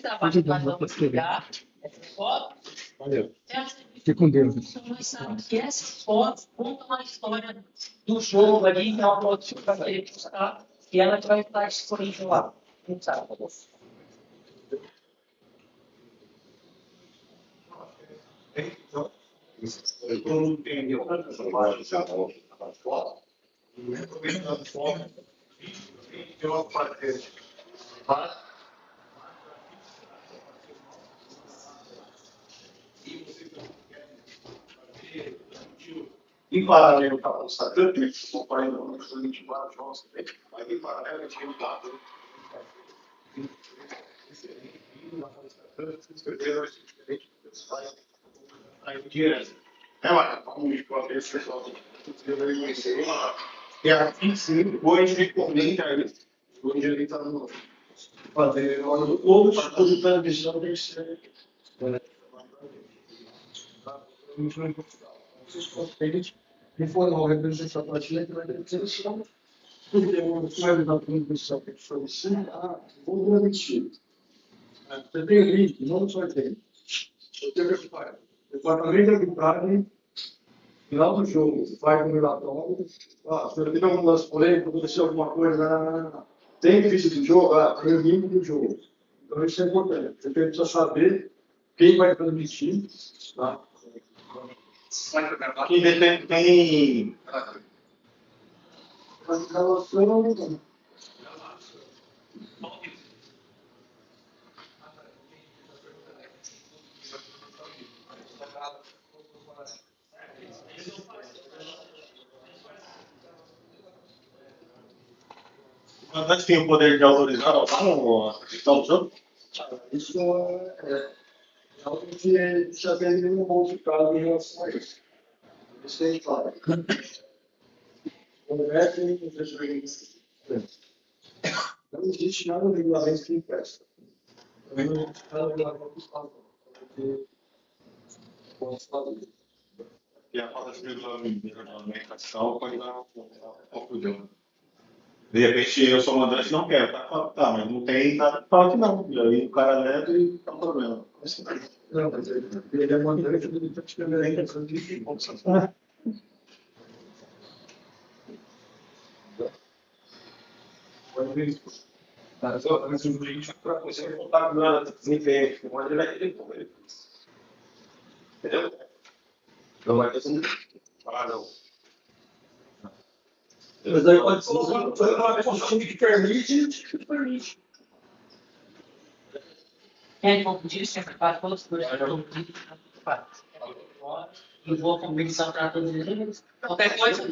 trabalho que nós vamos pegar, essa foto, Fique com Deus. nós sabemos que essas fotos contam a história do jogo ali, que é uma foto que vai querer buscar, e ela vai estar disponível lá. Não sabe? Todo mundo entendeu a trabalho já na foto. E recomendando foto, tem uma parte em paralelo para o Instagram, que acompanha os 24 jogos também, mas em paralelo a gente tem um dado. E aqui sim, hoje ele comenta isso. Hoje ele está no fazer Outros produtos da visão tem que ser. Vocês conseguem informar o representante da partida que vai ter que ser chama. Porque o mais da contribuição que foi vou garantir. Você tem link, não só tem. Eu tenho que fazer. Departamento de arbitragem, final do jogo, vai com o relatório. Se eu tiver algum lance polêmico, aconteceu alguma coisa, tem ficha do jogo, tem o link do jogo. Então isso é importante. Você precisa saber quem vai transmitir, tá? Aqui tem Mas relação. o mandante tem o poder de autorizar ou não, o jogo? Isso é algo que já tem nenhum modificado em relação a isso. Isso é claro. Não existe nada regulamento que impeça. Também não existe nada regulamento que fala. E a falta de regulamentação pode dar um problema. De repente eu sou mandante e não quero, tá, mas não tem nada que fala que não. E aí o cara leva e tá um problema. Não, mas ele é mandante, ele está te dando Mas o jurídico para você contar grana, desempenho, mas ele vai ter como ele. Entendeu? Não vai ter como. Não. Mas aí pode ser uma função que permite. Quem confundir sempre faz pelos dois. E vou competição para todos eles. Qualquer coisa,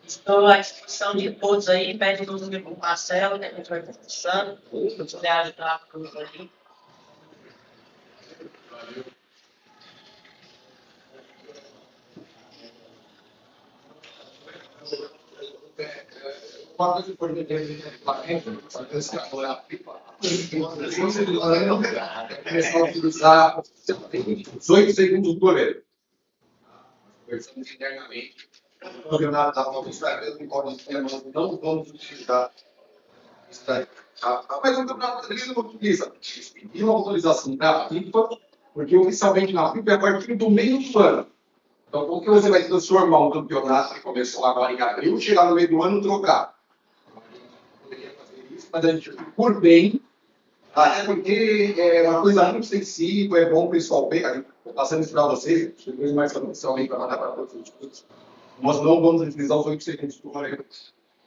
estou à disposição de todos aí. Pede o número do Marcelo, que a gente vai conversando. Se puder ajudar todos aí. Uma coisa importante é que começar a utilizar os 8 segundos do goleiro. Conversamos internamente. O campeonato da Nova Estrada não pode ter, nós não vamos utilizar Mas o campeonato brasileiro não utiliza. E uma autorização da FIFA, porque oficialmente na FIFA é a partir do meio do ano. Então, como que você vai transformar um campeonato que começou agora em abril, chegar no meio do ano e trocar? Poderia fazer isso, mas a gente, por bem, até porque é uma coisa muito sensível, é bom o pessoal ver, passando isso para vocês, depois mais para o aí para mandar para todos os estudos. Nós não vamos utilizar os 8 segundos do Roleiro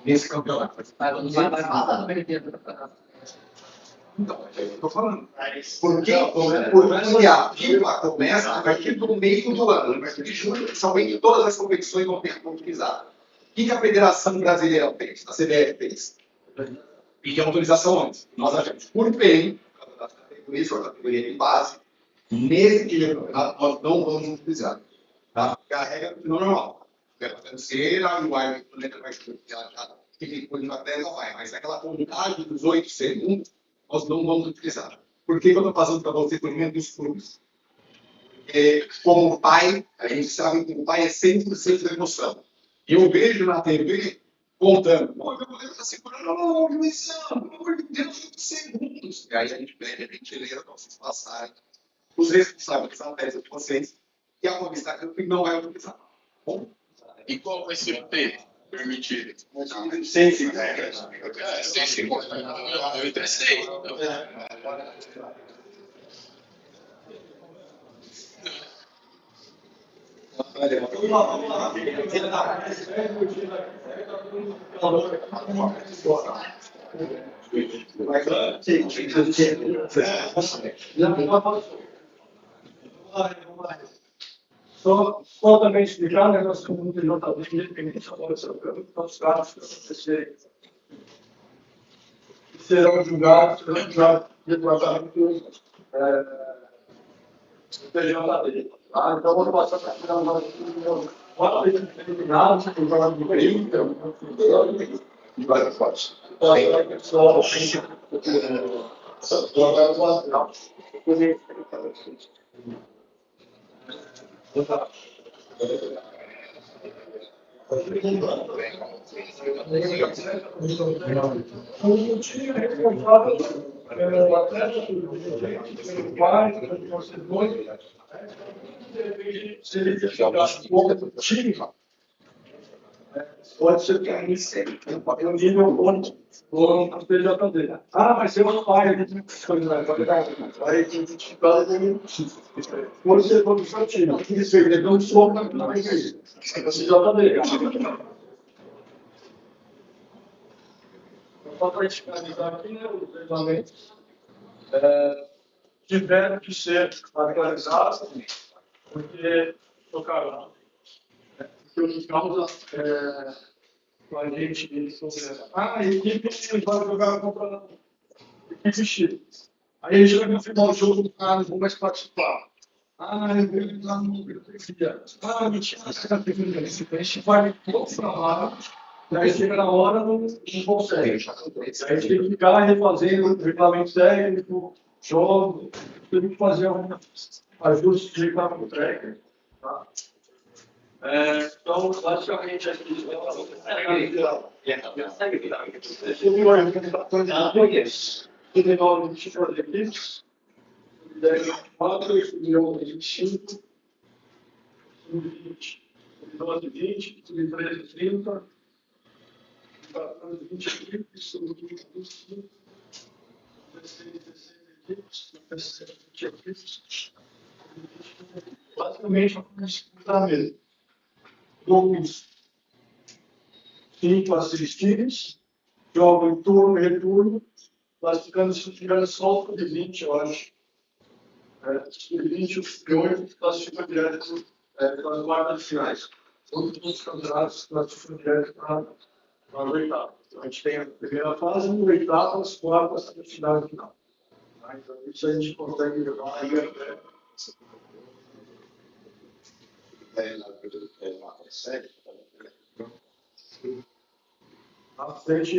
nesse campeonato. Mas não vai mais nada, perdendo. Então, é isso que eu estou falando. Porque a FIFA começa a partir do meio do ano, a partir de julho, somente todas as competições vão ter que utilizar. O que a Federação Brasileira fez? A CBF fez? Pedir autorização antes. Nós achamos por bem, a categoria de base, nesse campeonato nós não vamos utilizar. Tá? Porque a regra é normal. Pela terceira, o árbitro entra mais que depois de até não vai, mas aquela contagem dos 8 segundos, nós não vamos utilizar. Por que eu estou passando para vocês por meio dos clubes? Porque, como pai, a gente sabe que o pai é 100% da emoção. E eu vejo na TV contando, meu goleiro está segurando, não, juizão, pelo amor de Deus, 8 segundos. E aí a gente pede a gentileza para vocês passarem os responsáveis da tese de vocês e a Movistar que não vai utilizar. Bom? E qual vai ser o tempo permitido? 100 segundos. 100 segundos. Eu interessei. Só também explicar, né, nós somos de JB, independente agora sobre os casos que acontecerem. Serão julgados de departamento TJD. Então, vamos passar para a final quatro eliminados, o jogador do período, E vai para o time responsável pelo atleta, pelo pai, pelo torcedor, se ele jogar contra o time, pode ser que aí o nível do TJD. Ah, mas eu não pai, ele tem que aí tem que identificar você for do seu time. Isso aí, ele não soube na TJD. Só para finalizar aqui, né, os regulamentos tiveram que ser atualizados, porque tocaram. Porque o que causa com a gente, eles são a equipe vai jogar contra a equipe X. Aí ele chega no final do jogo, o cara não vai mais participar. Eu vou entrar no grupo de filhas. Mentira, essa categoria. A gente vai para lá. Daí chega na hora, não consegue. Aí a gente tem que ficar refazendo o regulamento técnico, jogo, tem que fazer um ajuste de campo tracker. Tá? Então, basicamente, aqui sobre a organização de equipes, teve 9 tipos de equipes, 4 milhões de 25, 20, 12, 20, 13, 30. 20 equipes, 16 equipes, 17 equipes. Basicamente, vamos disputar mesmo. Grupos 5 a 6 times, jogam em turno e retorno, classificando se tiver só o de 20, eu acho. De 20, os piores classificam direto para as quartas finais. Todos os campeonatos classificam direto para a oitava. Então, a gente tem a primeira fase, a oitava, as quartas, a final e final. Então, isso a gente consegue levar aí até. Na frente,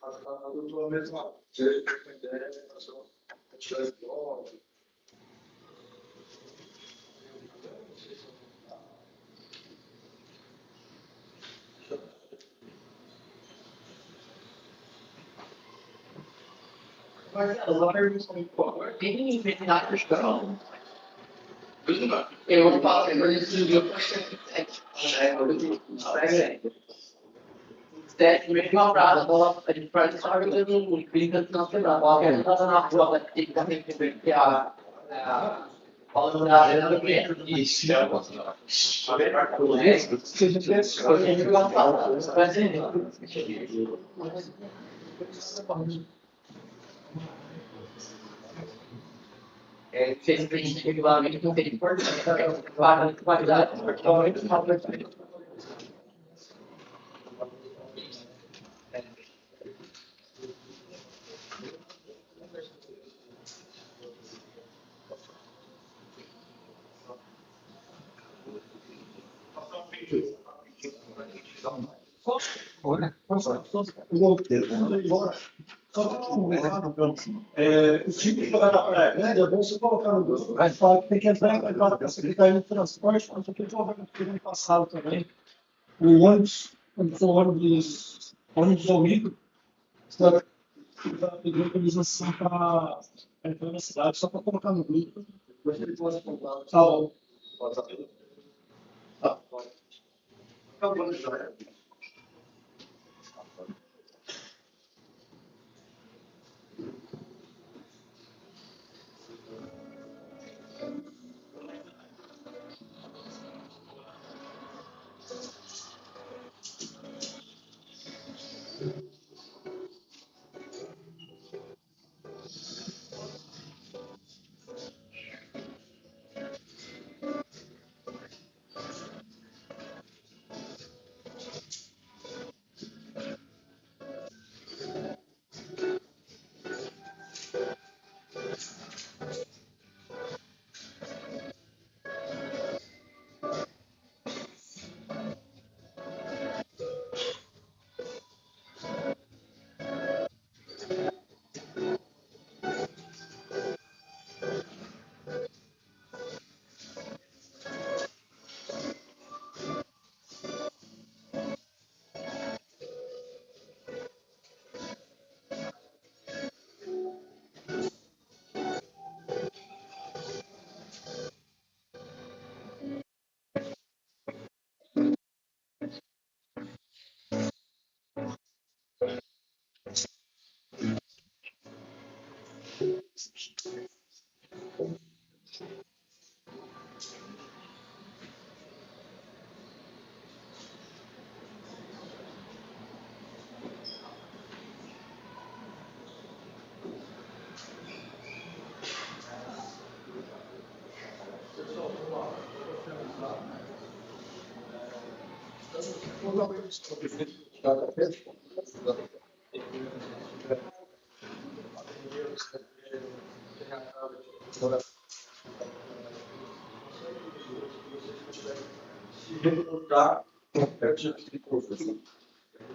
a doutora mesma. Você tem ideia, a gente Marcelo, uma pergunta, por favor. Tem infinidade de escola. Eu faço por isso de eu faço 7. 7, mesmo abraço, a gente faz só jogando brincando na semana. Qualquer coisa na rua, tem que também que a falando da arena do cliente. Isso, é uma coisa. A melhor coisa é isso. Se a gente tivesse escolhido, eu ia falar. Mas fez o princípio regulamento que não tem importância, para qualidade, porque O tipo de jogar na praia grande é bom você colocar no grupo. Vai falar que tem que entrar em contato com a Secretaria de Transporte, mas eu tenho que ano passado também. O ônibus, quando for ônibus ou micro, está pedindo autorização para entrar na cidade, só para colocar no grupo. Depois ele pode comprar. Tá bom. Tá. Acabou de jogar.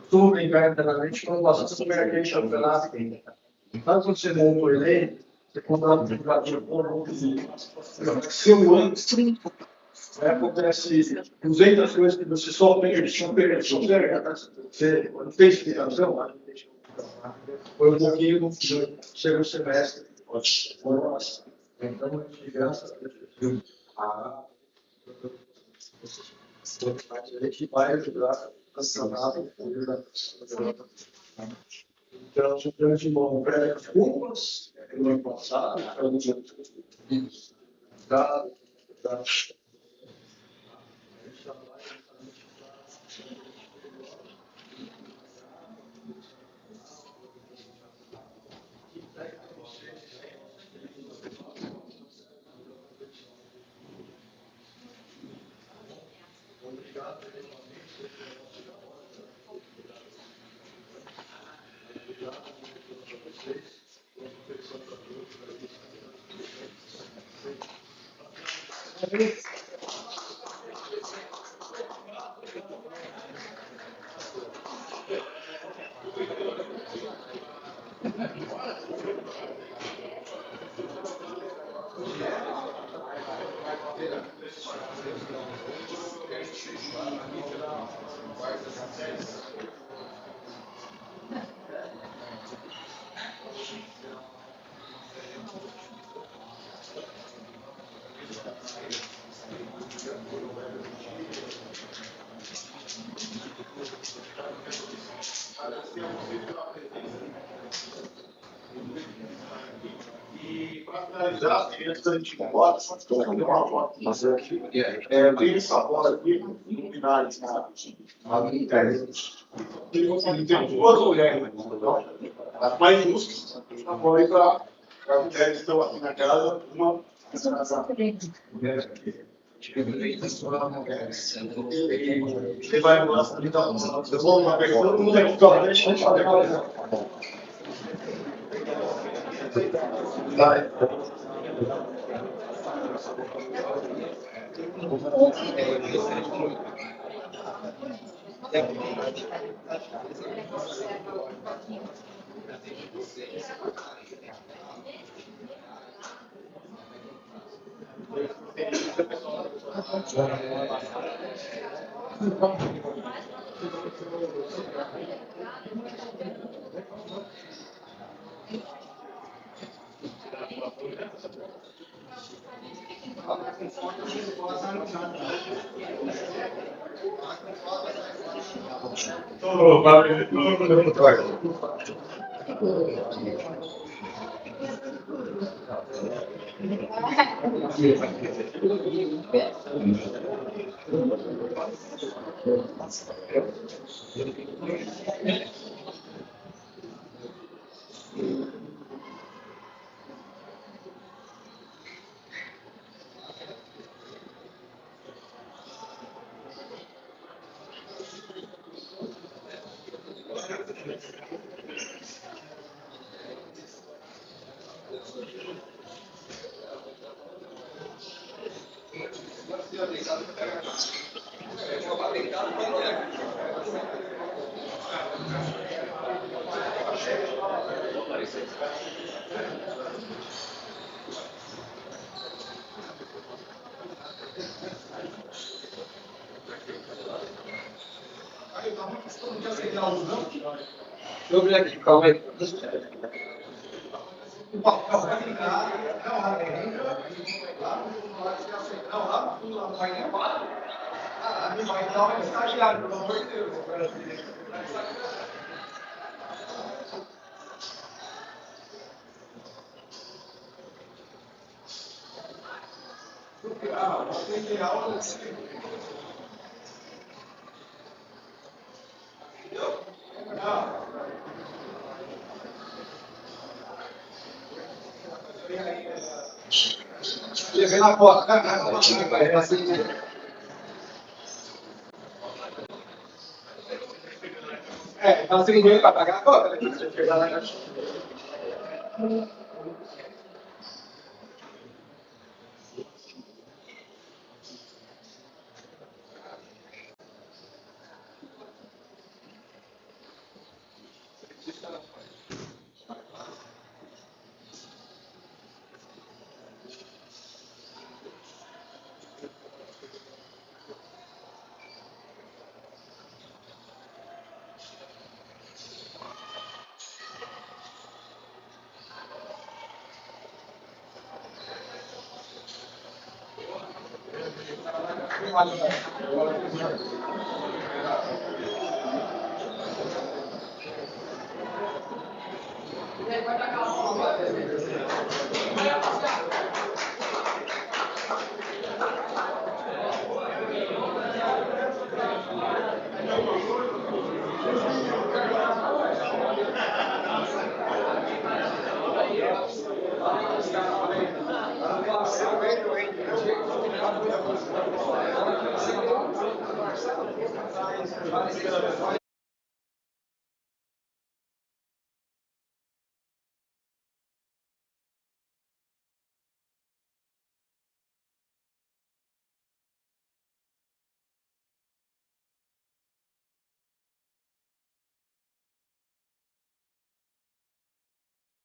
Tudo bem, internamente, quando você supermercado campeonato, caso você não for eleito, você comprar um aplicativo por seu ano, acontece 200 coisas que você só tem você não tem explicação, foi um pouquinho, chega o semestre, nossa, então a gente graças a Deus, a gente vai ajudar a sanar o poder da então, se o grande irmão pede desculpas, no ano passado, alguns anos da E para finalizar, antes da gente ir embora, só que eu vou fazer uma foto. Tem essa foto aqui, luminares, cara. Tem duas mulheres, as mais justas, a mulher para as mulheres que estão aqui na casa, uma você vai gostar, então, eu vou uma vez, todo mundo aqui, deixa eu fazer uma. Vai. Deixa eu ver aqui, calma aí. Levei na porta. Então você veio para pagar agora.